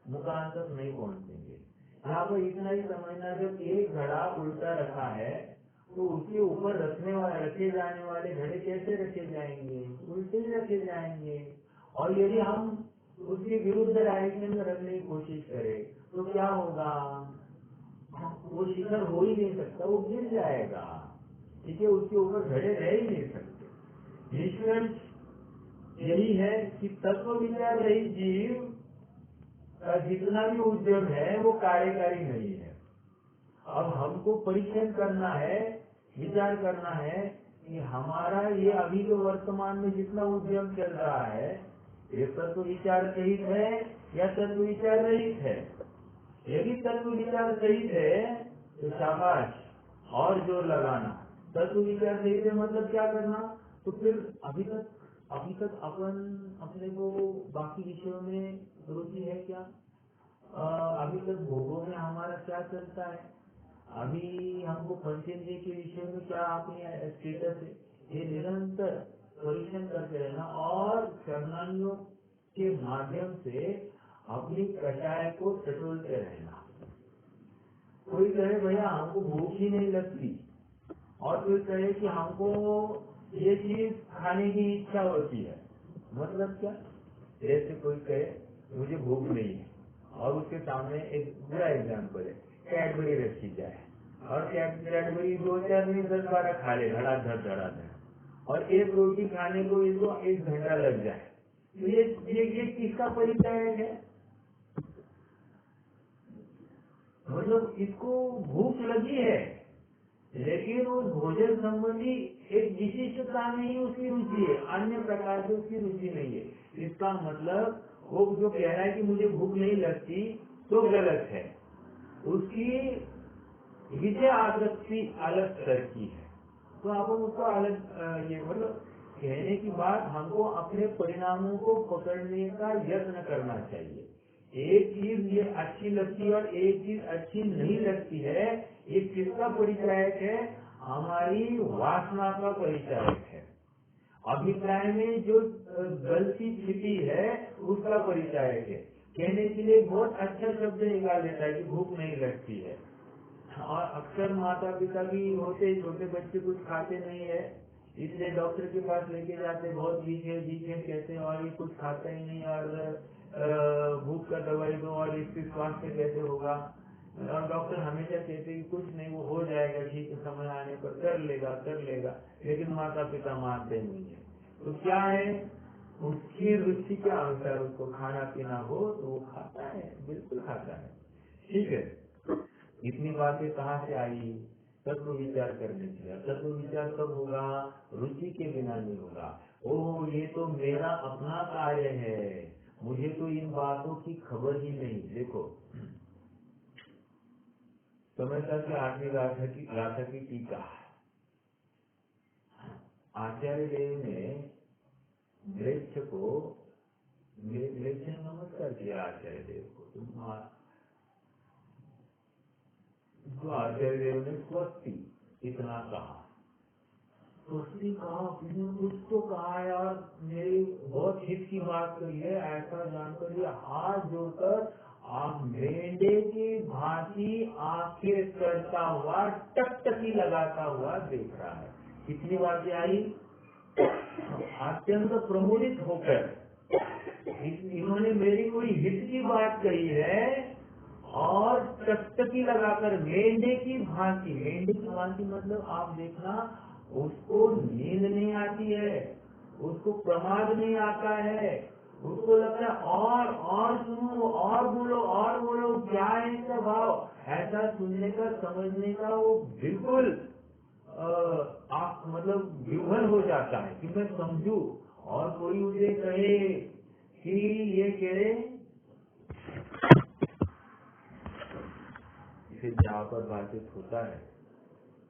मुकाम तक नहीं पहुंचेंगे। यहाँ पर इतना ही समझना, जब एक घड़ा उल्टा रखा है तो उसके ऊपर रखे जाने वाले घड़े कैसे रखे जाएंगे? उल्टे ही रखे जाएंगे। और यदि हम उसके विरुद्ध डायरेक्शन में रखने की कोशिश करें तो क्या होगा? वो शिखर हो ही नहीं सकता, वो गिर जाएगा। ठीक है, उसके ऊपर घड़े रह ही नहीं सकते। निष्कर्ष यही है कि तत्व विचार रहित जीव का जितना भी उद्यम है वो कार्यकारी नहीं है। अब हमको परीक्षण करना है, विचार करना है कि हमारा ये अभी जो वर्तमान में जितना उद्यम चल रहा है ये तत्व विचार सहित है या तत्व विचार रहित है। यदि तत्व विचार सहित है तो शाबाश, और जोर लगाना। तत्व विचार सहित है मतलब क्या करना? तो फिर अभी तक अपन अपने को बाकी विषयों में रुचि है क्या? अभी तक भोगों में हमारा क्या चलता है? अभी हमको पंचेंद्रिय के विषय में क्या अपनी स्टेटस है? ये निरंतर परीक्षण करते रहना और कर्णांगों के माध्यम से अपनी कषाय को टटोलते रहना। कोई कहे भैया हमको भूख ही नहीं लगती, और कोई कहे कि हमको ये चीज खाने की इच्छा होती है। मतलब क्या? जैसे कोई कहे मुझे भूख नहीं है और उसके सामने एक बुरा एग्जाम्पल है, कैडबरी रखी जाए और कैडबरी 2-4 दिन 10-12 खा ले धड़ाधड़, और एक रोटी खाने को इसको 1 घंटा लग जाए, तो ये किसका परिचय है? मतलब इसको भूख लगी है, लेकिन उस भोजन संबंधी एक विशिष्टता में ही उसकी रुचि है, अन्य प्रकार से उसकी रुचि नहीं है। इसका मतलब वो जो कह रहा है कि मुझे भूख नहीं लगती तो गलत है, उसकी विषय आसक्ति अलग स्तर की है। तो अपन उसको अलग ये मतलब कहने की बात, हमको अपने परिणामों को पकड़ने का यत्न करना चाहिए। एक चीज ये अच्छी लगती है और एक चीज अच्छी नहीं लगती है, ये किसका परिचायक है? हमारी वासना का परिचायक है। अभिप्राय में जो गलती छिपी है उसका परिचायक है। कहने के लिए बहुत अच्छा शब्द निकाल लेता है कि भूख नहीं लगती है, और अक्सर माता पिता भी होते, छोटे बच्चे कुछ खाते नहीं है, इसलिए डॉक्टर के पास लेके जाते, बहुत वीक है कहते हैं, और ये कुछ खाता ही नहीं, और भूख का दवाई दो और इसके स्वास्थ्य कैसे होगा? और डॉक्टर हमेशा कहते कि कुछ नहीं, वो हो जाएगा ठीक है, समय आने पर कर लेगा, लेकिन माता पिता मानते नहीं है। तो क्या है, उसकी रुचि के अनुसार उसको खाना पीना हो तो वो खाता है, बिल्कुल खाता है। ठीक है, इतनी बातें कहाँ से आई? तत्व विचार करने से। तत्व विचार कब होगा? रुचि के बिना नहीं होगा। ओह, ये तो मेरा अपना कार्य है, मुझे तो इन बातों की खबर ही नहीं। देखो, समझता कि 8वीं गाथा की टीका आचार्य देव ने म्लेच्छ ने नमस्कार किया आचार्य देव को। तो आचार्य देव ने स्वस्ति इतना कहा, स्वस्ति कहा, किसी ने कुछ तो कहा यार, मेरी बहुत हित की बात कही है, ऐसा जानकर ये हाथ जोड़कर आप मेंढे की भांति आंखें करता हुआ टकटकी लगाता हुआ देख रहा है। कितनी बातें आई? अत्यंत प्रमोदित होकर इन्होंने मेरी कोई हित की बात कही है और टकटकी लगाकर मेंढे की भांति मतलब आप देखना, उसको नींद नहीं आती है, उसको प्रमाद नहीं आता है, उसको लगता है और सुनो, और बोलो क्या है इसका भाव। ऐसा सुनने का, समझने का वो बिल्कुल आप मतलब विवल हो जाता है कि मैं समझू। और कोई मुझे कहे कि ये कहे, इसे जहाँ पर बातचीत होता है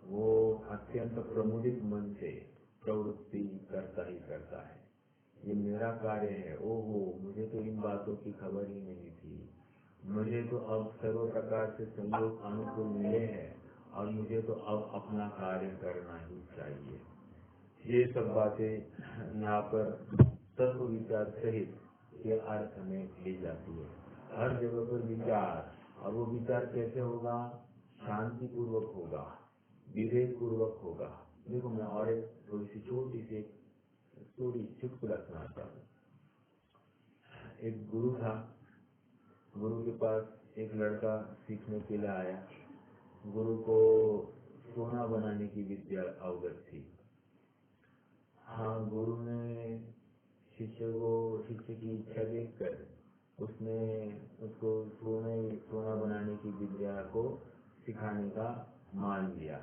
वो अत्यंत प्रमुदित मन से प्रवृत्ति करता ही करता है। ये मेरा कार्य है, ओहो मुझे तो इन बातों की खबर ही नहीं थी, मुझे तो अब सर्व प्रकार से संयोग अनुकूल मिले हैं और मुझे तो अब अपना कार्य करना ही चाहिए। ये सब बातें यहाँ पर तत्व विचार सहित के अर्थ में ली जाती है। हर जगह पर विचार, और वो विचार कैसे होगा? शांति पूर्वक होगा, विवेक पूर्वक होगा। देखो मैं और एक थोड़ी सी छोटी सी स्टोरी चुटकुला सुनाता हूँ। एक गुरु था, गुरु के पास एक लड़का सीखने के लिए आया। गुरु को सोना बनाने की विद्या अवगत थी। हाँ, गुरु ने शिष्य की इच्छा देखकर उसने उसको सोना बनाने की विद्या को सिखाने का मान लिया।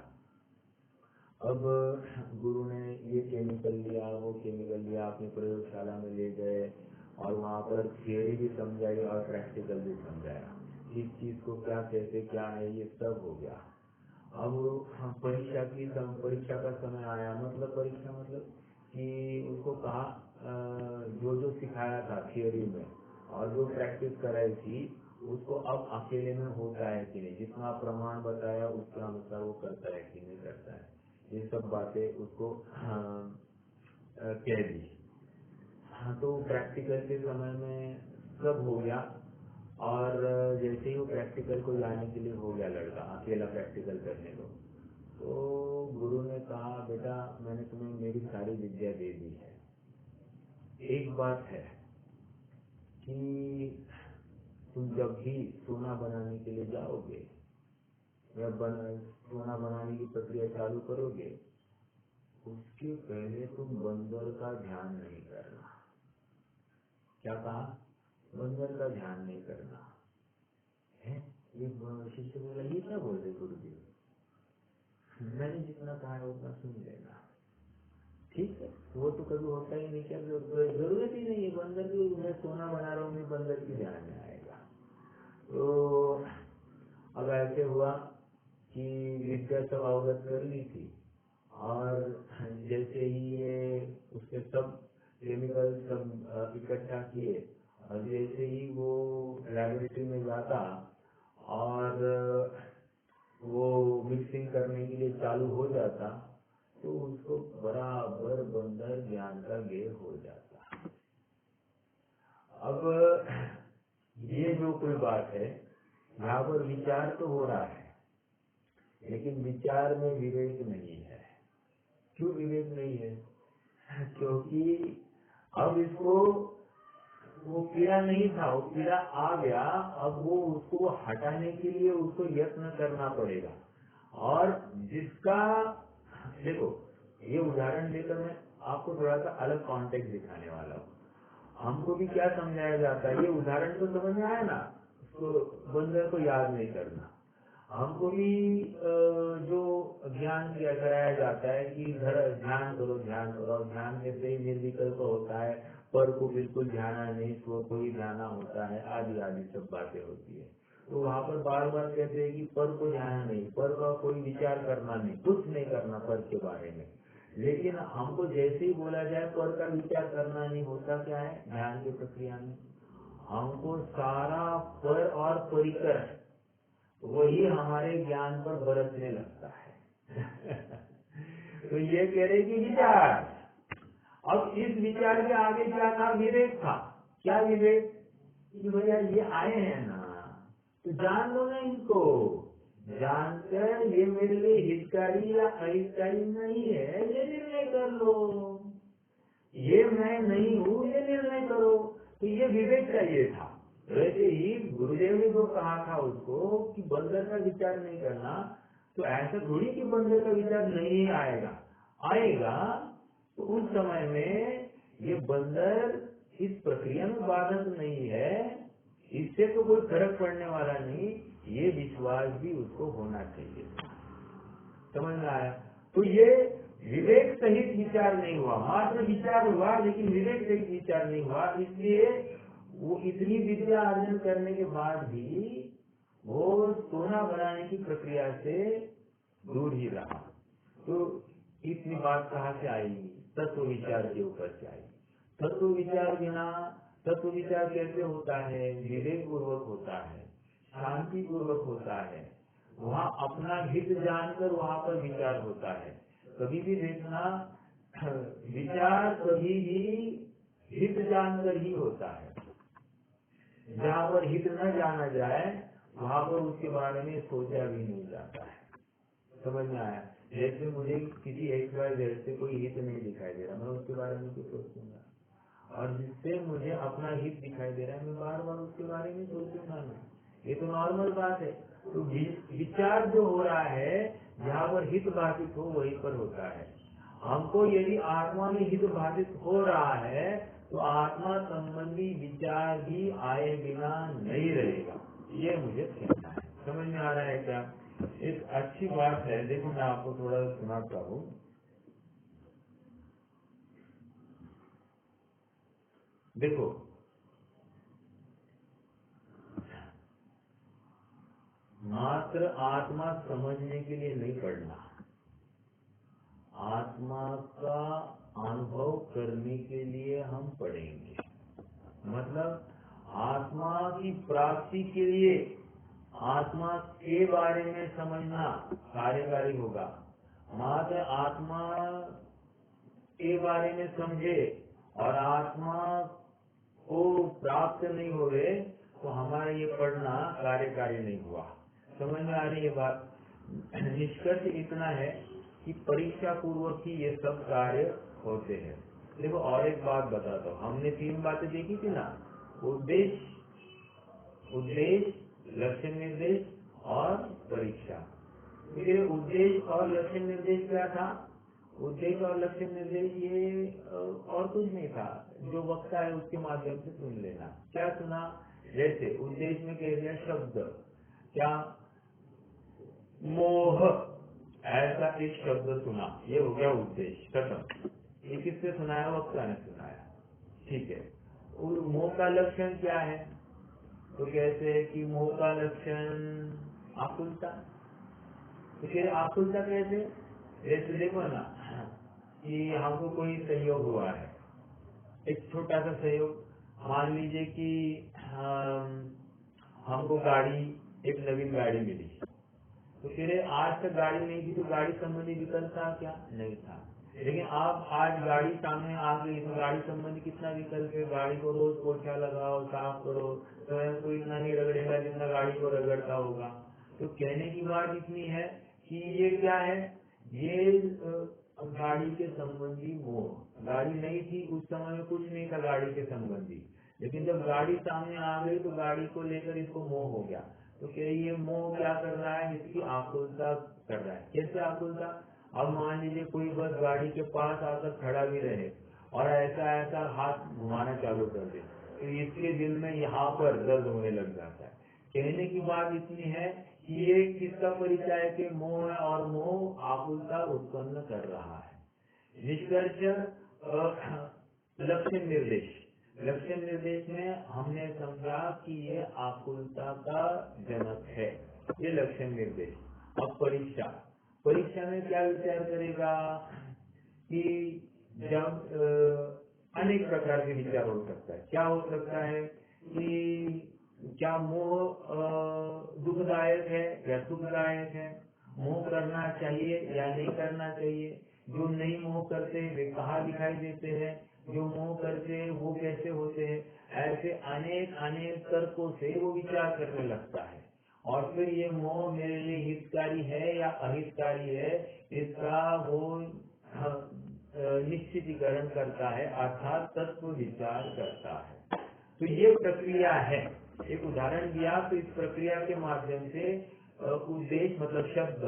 अब गुरु ने ये केमिकल लिया, वो केमिकल लिया, अपनी प्रयोगशाला में ले गए और वहाँ पर थियरी भी समझाई और प्रैक्टिकल भी समझाया। इस चीज को क्या कहते, क्या है, ये सब हो गया। अब परीक्षा का समय आया। परीक्षा मतलब कि उसको कहा जो सिखाया था थियरी में और जो प्रैक्टिस कराई थी उसको अब अकेले में होता है कि नहीं, जितना प्रमाण बताया उसके अनुसार वो करता है कि नहीं करता है, ये सब बातें उसको कह दी। हाँ, तो प्रैक्टिकल के समय में सब हो गया और जैसे ही वो प्रैक्टिकल को जाने के लिए हो गया, लड़का अकेला प्रैक्टिकल करने को, तो गुरु ने कहा बेटा मैंने तुम्हें मेरी सारी विद्या दे दी है, एक बात है कि तुम जब भी सोना बनाने के लिए जाओगे या सोना बनाने की प्रक्रिया चालू करोगे, उसके पहले तुम बंदर का ध्यान नहीं करना। क्या कहा? बंदर का ध्यान नहीं करना है। एक शिष्य बोला ये क्या बोल रहे गुरु जी? मैंने जितना कहा है उतना सुन लेना। ठीक है, वो तो कभी होता ही नहीं, क्या जरूरत ही नहीं है बंदर की, मैं सोना बना रहा हूँ, मैं बंदर की ध्यान में आएगा। तो अब ऐसे हुआ कि विद्या सब अवगत कर ली थी और जैसे ही ये उसके सब केमिकल सब इकट्ठा किए और जैसे ही वो लैबोरेटरी में जाता और वो मिक्सिंग करने के लिए चालू हो जाता, तो उसको बराबर बंदर ज्ञान का गेय हो जाता। अब ये जो कोई बात है, यहाँ पर विचार तो हो रहा है लेकिन विचार में विवेक नहीं है। क्यों विवेक नहीं है? क्योंकि अब इसको वो कीड़ा नहीं था, वो कीड़ा आ गया, अब वो उसको हटाने के लिए उसको यत्न करना पड़ेगा। और जिसका देखो, ये उदाहरण देकर मैं आपको थोड़ा सा अलग कॉन्टेक्स्ट दिखाने वाला हूँ। हमको भी क्या समझाया जाता है, ये उदाहरण तो समझ में आया ना, उसको बंदर को याद नहीं करना। हमको भी जो ज्ञान किया कराया जाता है कि ध्यान करो, और ध्यान कैसे ही निर्विकल्प होता है, पर को बिल्कुल ध्यान नहीं, स्व को ही ध्यान होता है, आदि आदि सब बातें होती है। तो वहाँ पर बार बार कहते हैं कि पर को ध्यान नहीं, पर का कोई विचार करना नहीं, कुछ नहीं करना पर के बारे में। लेकिन हमको जैसे ही बोला जाए पर का विचार करना नहीं, होता क्या है ध्यान की प्रक्रिया में? हमको सारा पर और परिकर वही हमारे ज्ञान पर बरसने लगता है। तो ये कह रहे कि विचार, अब इस विचार के आगे क्या था? विवेक था। क्या विवेक? कि भैया ये आए हैं ना, तो जान लो ना इनको, जानकर ये मेरे लिए हितकारी या अहितकारी नहीं है, ये निर्णय कर लो। ये मैं नहीं हूँ, ये निर्णय करो। तो ये विवेक चाहिए था। वैसे ही गुरुदेव ने जो कहा था उसको कि बंदर का विचार नहीं करना, तो ऐसा थोड़ी कि बंदर का विचार नहीं आएगा, आएगा तो उस समय में ये बंदर इस प्रक्रिया में बाधक नहीं है, इससे तो कोई फर्क पड़ने वाला नहीं, ये विश्वास भी उसको होना चाहिए। समझ में आया? तो ये विवेक सहित विचार नहीं हुआ, मात्र विचार हुआ लेकिन विवेक सहित विचार नहीं हुआ, इसलिए वो इतनी विद्या अर्जन करने के बाद भी वो सोना बनाने की प्रक्रिया से दूर ही रहा। तो इतनी बात कहाँ से आई? तत्व विचार के ऊपर से आई। तत्व विचार बिना, तत्व विचार कैसे होता है? विवेक पूर्वक होता है, शांति पूर्वक होता है, वहाँ अपना हित जानकर वहाँ पर विचार होता है। कभी भी देखना, विचार कभी भी हित जानकर ही होता है। जहाँ पर हित न जाना जाए वहाँ पर उसके बारे में सोचा भी नहीं जाता है। समझ में आया? जैसे मुझे किसी XYZ से कोई हित नहीं दिखाई दे रहा, मैं उसके बारे में क्यों सोचूंगा? और जिससे मुझे अपना हित दिखाई दे रहा है, मैं बार बार उसके बारे में सोचूंगा ना। ये तो नॉर्मल बात है। तो विचार जो हो रहा है जहाँ पर हित बाधित हो वहीं पर होता है। हमको यदि आत्मा में हित बाधित हो रहा है तो आत्मा संबंधी विचार भी आए बिना नहीं रहेगा, ये मुझे कहना है। समझ में आ रहा है क्या? एक अच्छी बात है, देखो मैं आपको थोड़ा सुनाता हूँ। देखो, मात्र आत्मा समझने के लिए नहीं पढ़ना, आत्मा का अनुभव करने के लिए हम पढ़ेंगे। मतलब आत्मा की प्राप्ति के लिए आत्मा के बारे में समझना कार्यकारी होगा। मात्र आत्मा के बारे में समझे और आत्मा को प्राप्त नहीं हुए तो हमारा ये पढ़ना कार्यकारी नहीं हुआ। समझ में आ रही है बात? निष्कर्ष इतना है कि परीक्षा पूर्वक ही ये सब कार्य होते हैं। देखो और एक बात बताता हूँ, हमने 3 बातें देखी थी ना, उद्देश्य, लक्ष्य निर्देश और परीक्षा। फिर उद्देश्य और लक्ष्य निर्देश क्या था? उद्देश्य और लक्ष्य निर्देश ये और कुछ नहीं था, जो वक्ता है उसके माध्यम से सुन लेना। क्या सुना? जैसे उद्देश्य में कह दिया शब्द, क्या? मोह, ऐसा एक शब्द सुना, ये हो गया उद्देश्य, खत्म। ये किससे सुनाया? वक्ता ने सुनाया, ठीक है। मोह का लक्षण क्या है? तो कहते हैं कि मोह का लक्षण आकुलता। तो फिर आकुलता कैसे? जैसे देखो ना कि हमको कोई सहयोग हुआ है, एक छोटा सा सहयोग, मान लीजिए कि हमको गाड़ी, एक नवीन गाड़ी मिली, तो फिर आज तक गाड़ी नहीं थी तो गाड़ी संबंधी विकल्प था क्या? नहीं था। लेकिन आप आज गाड़ी सामने आ गई तो गाड़ी संबंधी कितना विकल्प है? गाड़ी को रोज पोछा लगाओ, साफ करो, स्वयं को इतना नहीं रगड़ेगा जितना गाड़ी को रगड़ता होगा। तो कहने की बात इतनी है कि ये क्या है? ये गाड़ी के संबंधी मोह। गाड़ी नहीं थी उस समय में, कुछ नहीं था गाड़ी के संबंधी, लेकिन जब गाड़ी सामने आ गई तो गाड़ी को लेकर इसको मोह हो गया। तो क्या ये मोह क्या कर रहा है? इसकी आकुलता कर रहा है। कैसे आकुलता? अब मान लीजिए कोई बस गाड़ी के पास आकर खड़ा भी रहे और ऐसा ऐसा हाथ घुमाना चालू कर दे तो इसके दिल में यहाँ पर दर्द होने लग जाता है। कहने की बात इतनी है कि ये किसका परिचय है कि मोह है, और मोह आकुलता उत्पन्न कर रहा है। निष्कर्ष लक्ष्य निर्देश, लक्ष्य निर्देश में हमने समझा कि ये आकुलता का जनक है, ये लक्ष्य निर्देश। अब परीक्षा, परीक्षा में क्या विचार करेगा कि जब अनेक प्रकार के विचार हो सकता है। क्या हो सकता है कि क्या मोह दुखदायक है या सुखदायक है? मोह करना चाहिए या नहीं करना चाहिए? जो नहीं मोह करते वे कहाँ दिखाई देते हैं? जो मोह करते हैं वो कैसे होते हैं? ऐसे अनेक अनेक तर्कों से वो विचार करने लगता है और फिर ये मोह मेरे लिए हितकारी है या अहितकारी है, इसका वो निश्चितीकरण करता है, अर्थात तत्व विचार करता है। तो ये प्रक्रिया है। एक उदाहरण दिया तो इस प्रक्रिया के माध्यम से उद्देश्य मतलब शब्द,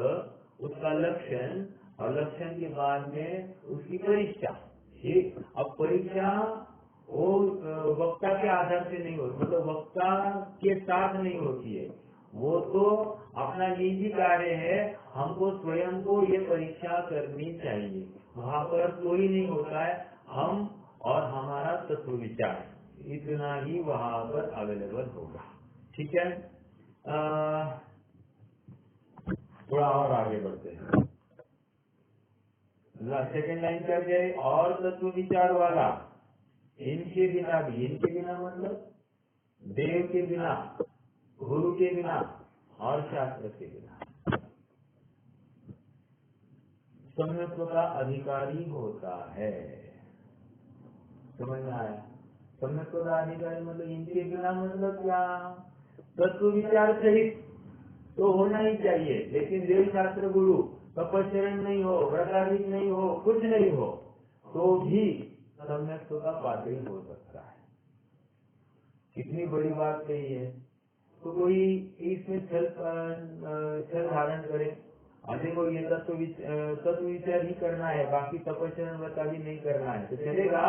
उसका लक्षण और लक्षण के बाद में उसकी परीक्षा। ये अब परीक्षा वो वक्ता के आधार से नहीं होती, मतलब वक्ता के साथ नहीं होती है, वो तो अपना निजी कार्य है, हमको स्वयं को ये परीक्षा करनी चाहिए। वहाँ पर कोई नहीं होता है, हम और हमारा तत्व विचार, इतना ही वहाँ पर अवेलेबल होगा। ठीक है, थोड़ा और आगे बढ़ते हैं। सेकेंड लाइन कर गए, और तत्व विचार वाला इनके बिना भी, इनके बिना मतलब देव के बिना, गुरु के बिना और शास्त्र के बिना सम्यत्व का अधिकारी होता है। समझ में आया? सम्यत्व का अधिकारी मतलब इनके बिना मतलब क्या? तत्व विचार सहित तो होना ही चाहिए, लेकिन देव शास्त्र गुरु तपस्चरण नहीं हो, व्रताधिक नहीं हो, कुछ नहीं हो, तो भी सम्यक्त्व का पात्र हो सकता है। कितनी बड़ी बात कही है। तो कोई इसमें छल धारण करे, देखो ये तत्व विचार ही करना है, बाकी तपस्चरण व्रतादि नहीं करना है, तो चलेगा?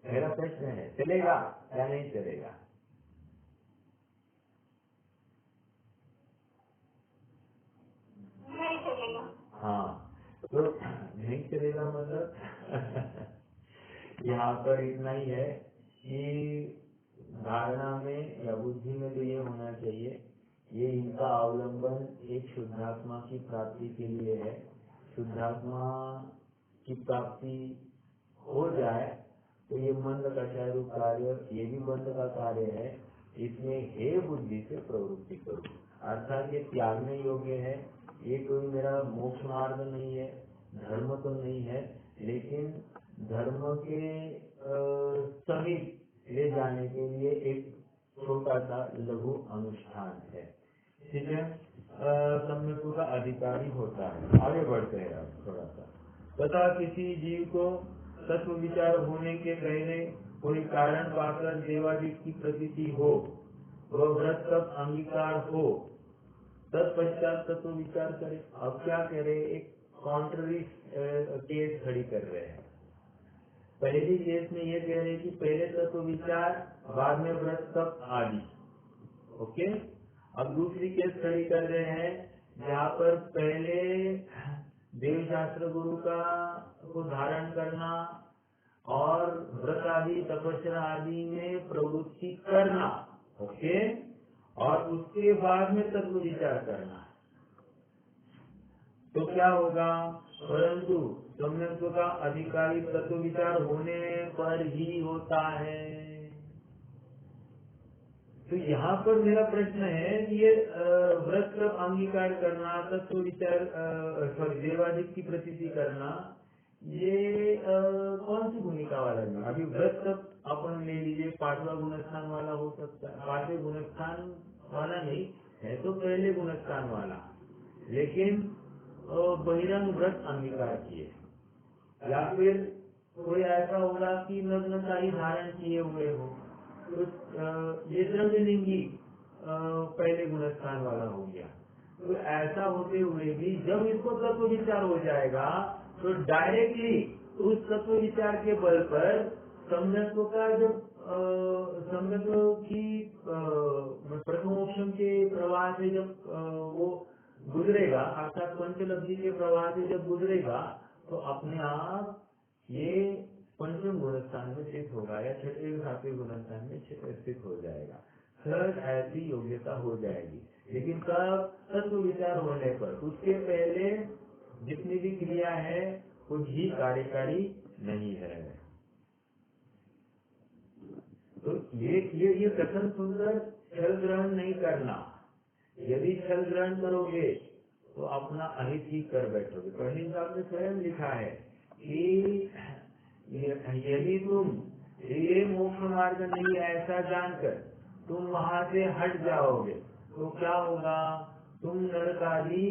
मेरा प्रश्न है, चलेगा या नहीं चलेगा? हाँ, तो नहीं चलेगा मतलब यहाँ पर इतना ही है कि धारणा में या बुद्धि में तो ये होना चाहिए, ये इनका अवलंबन एक शुद्धात्मा की प्राप्ति के लिए है। शुद्धात्मा की प्राप्ति हो जाए तो ये मंद का रूप कार्य, ये भी मंद का कार्य है, इसमें हे बुद्धि से प्रवृत्ति करो, अर्थात ये त्यागने योग्य है। ये कोई मेरा मोक्ष मार्ग नहीं है, धर्म तो नहीं है, लेकिन धर्म के समीप ले जाने के लिए एक छोटा सा लघु अनुष्ठान है। ठीक है, सम्यक्त्व का अधिकारी होता है। आगे बढ़ते हैं अब थोड़ा सा। तथा किसी जीव को तत्व विचार होने के पहले कोई कारण पाकर देवादिक की प्रतीति हो, वह व्रत तक अंगीकार हो, तत्पश्चात तत्व विचार करे। अब क्या करे, एक कॉन्ट्ररी केस खड़ी कर रहे हैं। पहली केस में ये कह रहे कि पहले तत्व विचार, बाद में व्रत तप आदि। ओके, अब दूसरी केस खड़ी कर रहे हैं जहाँ पर पहले देव शास्त्र गुरु का को धारण करना और व्रत आदि तपस्या आदि में प्रवृत्ति करना, ओके, और उसके बाद में तत्व विचार करना। तो क्या होगा? परंतु सम्यक्त्व का अधिकारी तत्व विचार होने पर ही होता है। तो यहाँ पर मेरा प्रश्न है कि ये व्रत अंगीकार करना, तत्व विचार सॉरी देवादिक की प्रतीति करना, ये कौन सी भूमिका वाला है? अभी व्रत अपन ले लीजिए, 5वां गुणस्थान वाला हो सकता है, 5वें गुणस्थान वाला नहीं है तो पहले गुणस्थान वाला, लेकिन बहिरंग व्रत अंगीकार किए, या फिर कोई ऐसा होगा कि नग्नता ही धारण किए हुए हो, तो ये द्रव्यलिंगी पहले गुणस्थान वाला हो गया। तो ऐसा होते हुए भी जब इसको तत्व विचार हो जाएगा तो डायरेक्टली उस तत्व विचार के बल पर सम्यक्त्व का जब सम्यक्त्व की प्रथमोक्षम के प्रवाह से जब वो गुजरेगा, अर्थात पंचलब्धि के प्रवाह से जब गुजरेगा, तो अपने आप ये पंचम गुणस्थान में स्थित होगा या छठे सातवें गुणस्थान में स्थित हो जाएगा। सहज ऐसी योग्यता हो जाएगी, लेकिन कब? तत्व विचार होने पर। उसके पहले जितनी भी क्रिया है कुछ ही कार्यकारी नहीं है। तो ये कथन सुनकर छल ग्रहण नहीं करना। यदि छल ग्रहण करोगे तो अपना अहित ही कर बैठोगे। पहले साहब ने स्वयं लिखा है कि यदि तुम ये मोक्ष मार्ग नहीं ऐसा जानकर तुम वहां से हट जाओगे तो क्या होगा? तुम नरक आदि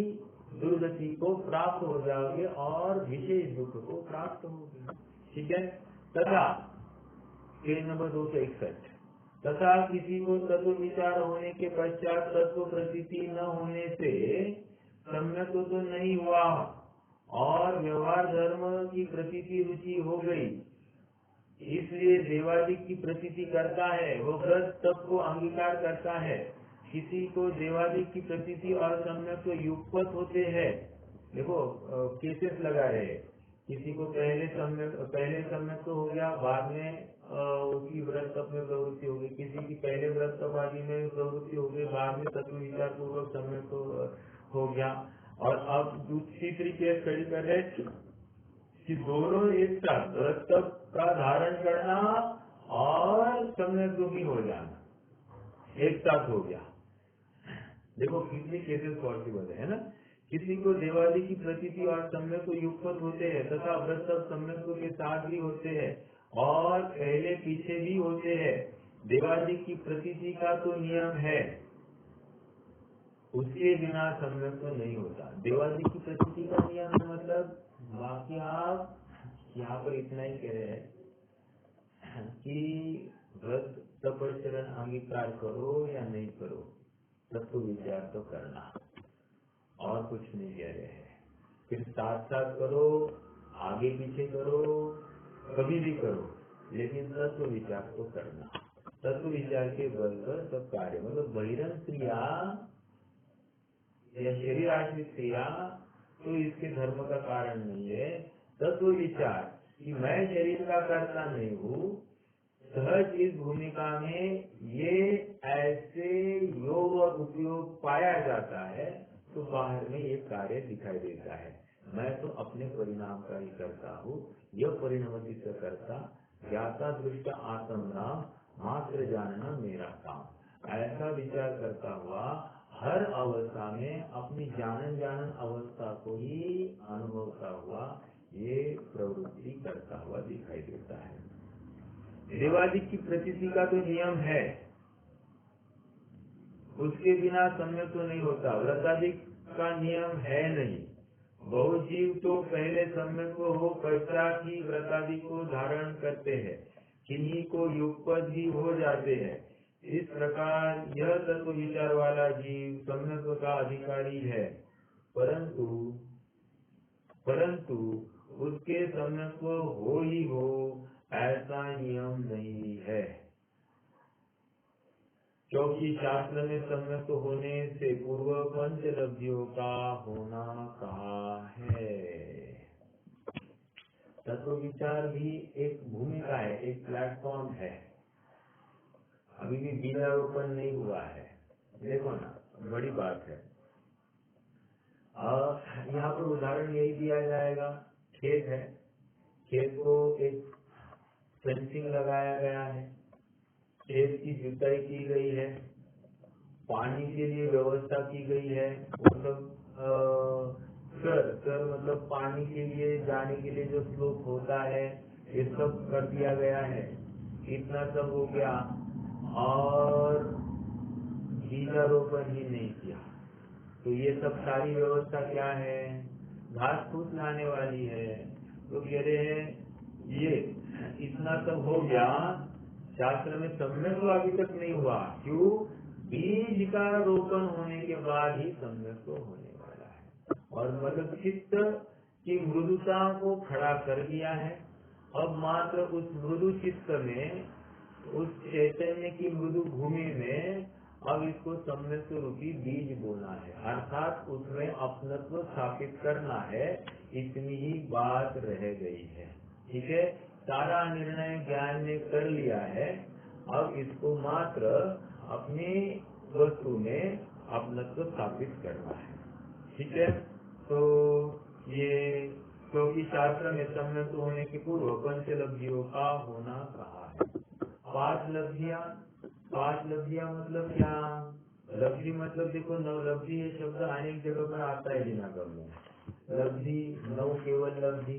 दुर्गति को प्राप्त हो जाओगे और विशेष दुख को प्राप्त होगे। ठीक है, तथा पेज नंबर 261, तथा किसी को तत्व विचार होने के पश्चात तत्व प्रतीति न होने से सम्यक तो नहीं हुआ और व्यवहार धर्म की प्रतीति रुचि हो गई, इसलिए देवादिक की प्रतीति करता है, वो व्रत तब को अंगीकार करता है। किसी को देवादिक की प्रतीति और सम्यक तो युगपत होते हैं। देखो केसेस लगा रहे हैं, किसी को पहले सम्यक तो हो गया, बाद में उसकी व्रत तप में प्रवृत्ति हो गई, किसी की पहले व्रत तप आदि में प्रवृत्ति हो गई, बाद में तत्व विचार पूर्वक सम्यक तो हो गया। और अब दूसरी तरीके स्टडी कर रहे कि दोनों एक साथ व्रत तप का धारण करना और सम्यक योगी हो जाना एक साथ हो गया। देखो कितने केसेस पॉसिबल है ना। किसी को देवादि की प्रतीति और सम्यक तो युगपत होते हैं तथा व्रत तप सम्यक के साथ भी होते हैं और पहले पीछे भी होते हैं। देवादि की प्रतीति का तो नियम है, उसके बिना सम्यक तो नहीं होता। देवादि की प्रतीति का नियम है मतलब, बाकी आप यहाँ पर इतना ही कह रहे हैं कि व्रत तपस्चरण अंगीकार करो या नहीं करो, तत्व विचार तो करना, और कुछ नहीं कह रहे हैं। फिर साथ साथ करो, आगे पीछे करो, कभी भी करो, लेकिन तत्व विचार तो करना। तत्व विचार के बल पर सब कार्य, मतलब बहिरंग क्रिया या शरीर आश्रित क्रिया तो इसके धर्म का कारण नहीं है। तत्व विचार कि मैं शरीर का कर्ता नहीं हूँ, सहज इस भूमिका में ये ऐसे योग और उपयोग पाया जाता है तो बाहर में ये कार्य दिखाई देता है। मैं तो अपने परिणाम का ही करता हूँ, यह परिणमति से करता, ज्ञाता दृष्ट आत्म नाम मात्र जानना मेरा काम। ऐसा विचार करता हुआ हर अवस्था में अपनी जानन अवस्था को ही अनुभवता हुआ ये प्रवृत्ति करता हुआ दिखाई देता है। देवादिक की प्रतीति का तो नियम है, उसके बिना सम्यक तो नहीं होता। व्रतादिक का नियम है नहीं। बहुत जीव तो पहले सम्यक को हो पश्चात ही व्रतादि को धारण करते हैं, किन्हीं को युगपत भी हो जाते हैं। इस प्रकार यह तत्व विचार वाला जीव सम्यक का अधिकारी है, परंतु उसके सम्यक हो ही हो ऐसा नियम नहीं है, क्योंकि शास्त्र में सम्यक होने से पूर्व पंचलब्धियों का होना कहा है। तत्व विचार भी एक भूमिका है, एक प्लेटफॉर्म है, अभी भी बीजारोपण नहीं हुआ है। देखो ना, बड़ी बात है। यहाँ पर उदाहरण यही दिया जाएगा, खेत है, खेत को एक फेंसिंग लगाया गया है, खेत की जुताई की गई है, पानी के लिए व्यवस्था की गई है, मतलब सर मतलब पानी के लिए जाने के लिए जो स्लोप होता है ये सब कर दिया गया है। इतना सब हो गया और बीजारोपण ही नहीं किया, तो ये सब सारी व्यवस्था क्या है, घास फूस लाने वाली है। तो कह रहे हैं ये इतना सब हो गया, शास्त्र में सम्यक तो अभी तक नहीं हुआ। क्यों? बीज का रोपण होने के बाद ही सम्यक तो होने वाला है। और मतलब चित्त की मृदुता को खड़ा कर दिया है। अब मात्र उस मृदु चित्त में, उस चैतन्य की मृदु भूमि में अब इसको सम्यक रूपी बीज बोना है, अर्थात उसमें अपनत्व स्थापित करना है। इतनी ही बात रह गई है। ठीक है, सारा निर्णय ज्ञान ने कर लिया है, अब इसको मात्र अपनी वस्तु में अपनत्व स्थापित करना है। ठीक है, तो ये क्योंकि शास्त्र में सम्यक होने के पूर्व पंचलब्धियों का होना कहा है। पांच लब्धियां मतलब क्या? लब्धि मतलब देखो, नवलब्धि ये शब्द अनेक जगह पर आता है दिनागम में। लब्धि नव केवल लब्धि,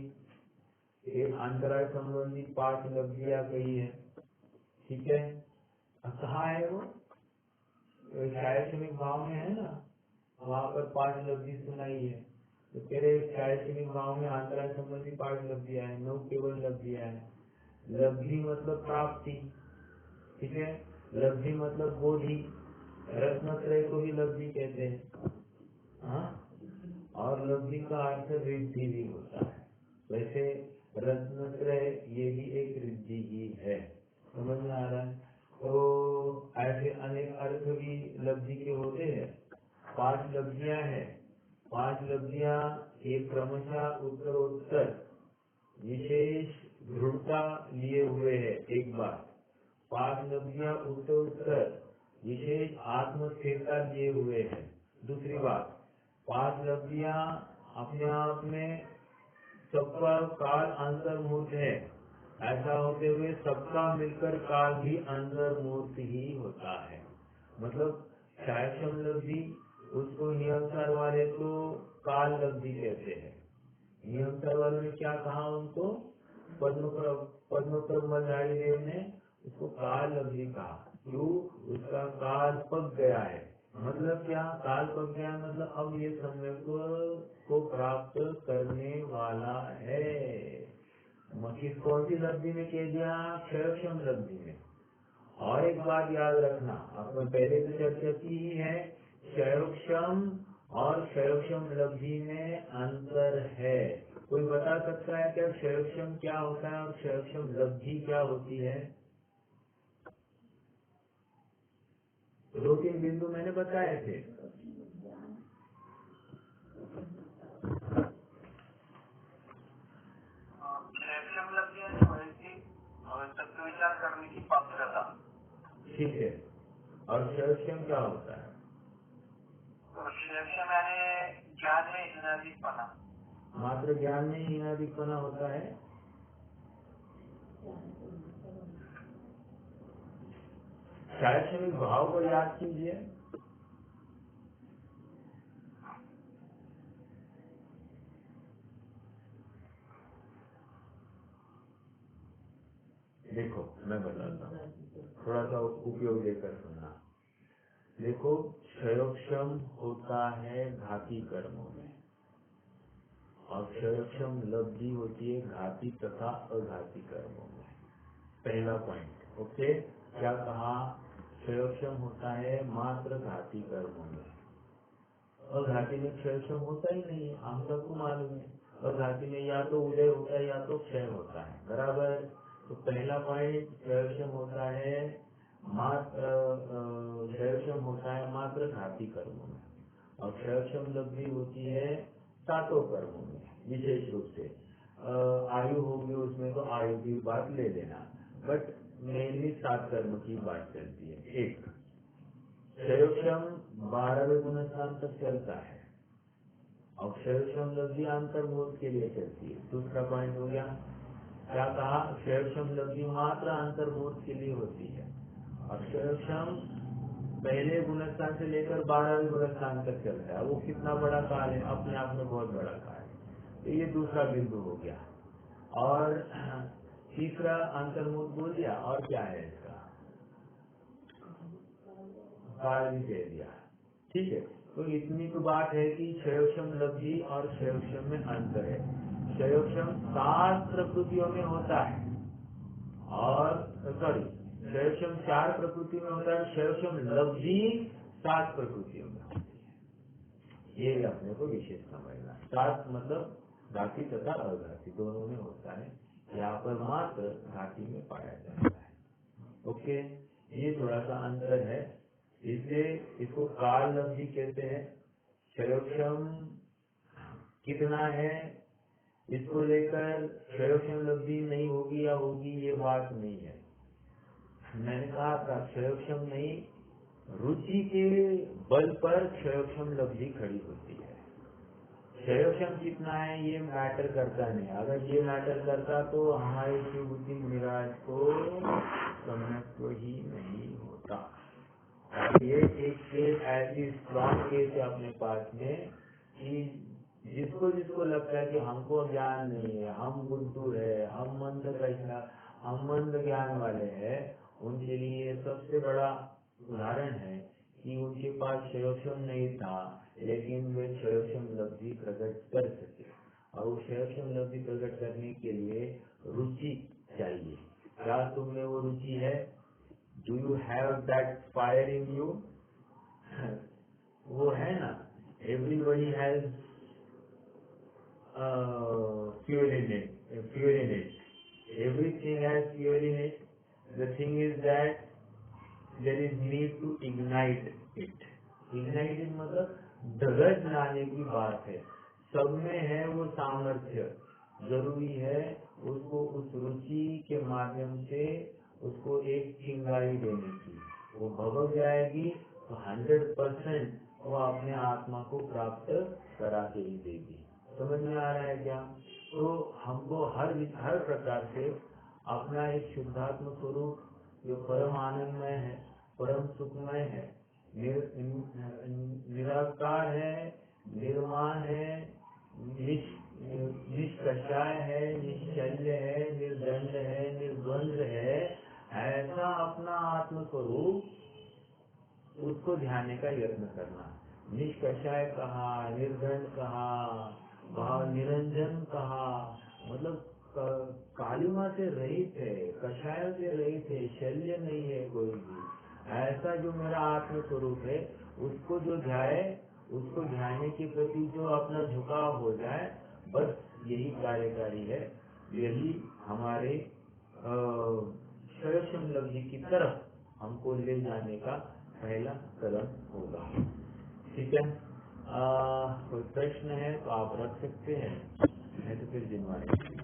एक अंतराय संबंधी 5 लब्धियां कही है। ठीक है, कहाँ है वो? शायद भाव में है ना, वहाँ पर 5 लब्धि सुनाई है। तो तेरे शायद भाव में अंतराय संबंधी 5 लब्धियां है, नव केवल लब्धियां है। लब्धि मतलब प्राप्ति। ठीक है, लब्धि मतलब बोधि, रत्नत्रय को भी लब्धि कहते हैं। हाँ, और लब्धि का अर्थ रिद्धि भी होता है। वैसे रत्नत्रय ये भी एक रिद्धि ही है, समझ में आ रहा है। तो ऐसे अनेक अर्थ भी लब्धि के होते हैं। 5 लब्धियां हैं। 5 लब्धियां ये क्रमशः उत्तरोत्तर विशेष दृढ़ता लिए हुए है। एक बार 5 लब्धियां उत्तरोत्तर विशेष आत्म स्थिरता लिए हुए है। दूसरी बात, 5 लब्धियां अपने आप में सबका काल अंतर्मूर्त है। ऐसा होते हुए सबका मिलकर काल भी अंतर्मूर्त ही होता है। मतलब क्षयक्षम लब्धि, उसको नियमसार वाले तो काल लब्धि कहते हैं। नियमसार वालों ने क्या कहा उनको? पद्मप्रमधारी देव ने उसको काल लब्धि कहा। क्यों? उसका काल पक गया है। मतलब क्या? काल पक गया मतलब अब ये समय को प्राप्त करने वाला है। किस कौन सी लब्धि में कह दिया? क्षयक्षम लब्धि में। और एक बात याद रखना, आपने पहले तो चर्चा की ही है, क्षयक्षम और क्षयक्षम लब्धि में अंतर है। कोई बता सकता है क्या क्षयक्षम क्या होता है और क्षयक्षम लब्धि क्या होती है? 2-3 बिंदु मैंने बताए थे। क्षयक्षम लब्धि और तत्व विचार करने की पात्रता। ठीक है, और क्षयक्षम क्या होता है? क्षयक्षम यानी ज्ञान में हीनाधिकपना। मात्र ज्ञान में हीनाधिकपना होता है। क्षयक्षमिक भाव को याद कीजिए। देखो मैं बताता हूँ, थोड़ा सा उपयोग लेकर सुनना। देखो, क्षयक्षम होता है घाती कर्मों में और क्षयक्षम लब्धि होती है घाती तथा अघाती कर्मों में। पहला पॉइंट, ओके। क्या कहा? क्षयक्षम होता है मात्र घाती कर्मों में। अघाती में क्षयक्षम होता ही नहीं है, हम सबको मालूम है। अघाती में या तो उदय होता है या तो क्षय होता है, बराबर। तो पहला पॉइंट, क्षयक्षम होता है मात्र क्षयक्षम होता है मात्र घाती कर्मों में और क्षयक्षम लब्धि होती है 7 कर्मों में। विशेष रूप से आयु होगी उसमें तो आयु की बात ले लेना, बट मेनली 7 कर्म की बात चलती है। एक, क्षयक्षम 12वें गुणस्थान तक चलता है और क्षयक्षम लब्धि अंतर्मूर्त के लिए चलती है। दूसरा पॉइंट हो गया, क्या कहा? क्षयक्षम लब्धि मात्र अंतर्मूर्त के लिए होती है और क्षयक्षम पहले गुणस्थान से लेकर 12वें गुणस्थान तक चलता है। वो कितना बड़ा काल है, अपने आप में बहुत बड़ा काल है। तो ये दूसरा बिंदु हो गया। और तीसरा अंतर्मूर्त बोल दिया, और क्या है इसका? काल भी कह दिया। ठीक है, तो इतनी तो बात है कि क्षयक्षम लब्धि और क्षयक्षम में अंतर है। क्षयक्षम 7 प्रकृतियों में होता है और क्षयक्षम 4 प्रकृति में होता है। क्षयक्षम लब्धि 7 प्रकृतियों में होती है। ये अपने को विशेष समझना। 7 मतलब घाती तथा अघाती दोनों में होता है, यहाँ पर मात्र घाती में पाया जाता है। ओके, ये थोड़ा सा अंतर है, इसलिए इसको काल लब्धि कहते हैं। क्षयक्षम कितना है इसको लेकर क्षयक्षम लब्धि नहीं होगी या होगी ये बात नहीं है। मैंने कहा था क्षयक्षम नहीं, रुचि के बल पर क्षयक्षम लब्धि खड़ी होती है। क्षयक्षम कितना है ये मैटर करता नहीं। अगर ये मैटर करता तो हमारे शिव बुद्धि मुनिराज को सम्यक्त्व ही नहीं होता। ये एक केस ऐसी स्ट्रॉन्ग केस है अपने पास में कि जिसको जिसको लगता है कि हमको ज्ञान नहीं है, हम बुद्धू है, हम मंद कैसा, हम मंद ज्ञान वाले हैं, उनके लिए सबसे बड़ा उदाहरण है कि उनके पास क्षयक्षम नहीं था लेकिन वे क्षयक्षम लब्धि प्रकट कर सके। और वो क्षयक्षम लब्धि प्रकट करने के लिए रुचि चाहिए। क्या तुम में वो रुचि है? Do you have that fire in you? वो है ना, everybody has fuel in it, everything has fuel in it. The thing is that there is need to ignite it. Ignite it मतलब धगस लाने की बात है। सब में है वो सामर्थ्य, जरूरी है उसको उस रुचि के माध्यम से उसको एक चिंगारी देने की। वो भभक जाएगी तो 100% वो अपने आत्मा को प्राप्त करा के ही देगी। समझ में आ रहा है क्या? तो हमको हर प्रकार से अपना एक शुद्धात्म स्वरूप जो परम आनंदमय है, परम सुखमय है, निराकार है, निर्माण है, निष्कषाय है, निश्चल्य है, निर्दंड है, निर्द्वंद्व है, ऐसा अपना आत्म स्वरूप उसको ध्यान का यत्न करना। निष्कषाय कहा, निर्दंड कहा, भाव निरंजन कहा, मतलब कालिमा से रहित है, कषाय से रहित है, शल्य नहीं है कोई भी। ऐसा जो मेरा आत्म स्वरूप है उसको जो ध्याए, उसको ध्याने के प्रति जो अपना झुकाव हो जाए, बस यही कार्यकारी है। यही हमारे षोडश लब्धि की तरफ हमको ले जाने का पहला कदम होगा। ठीक है, कोई प्रश्न है तो आप रख सकते हैं, नहीं तो फिर जिम्मेदारी।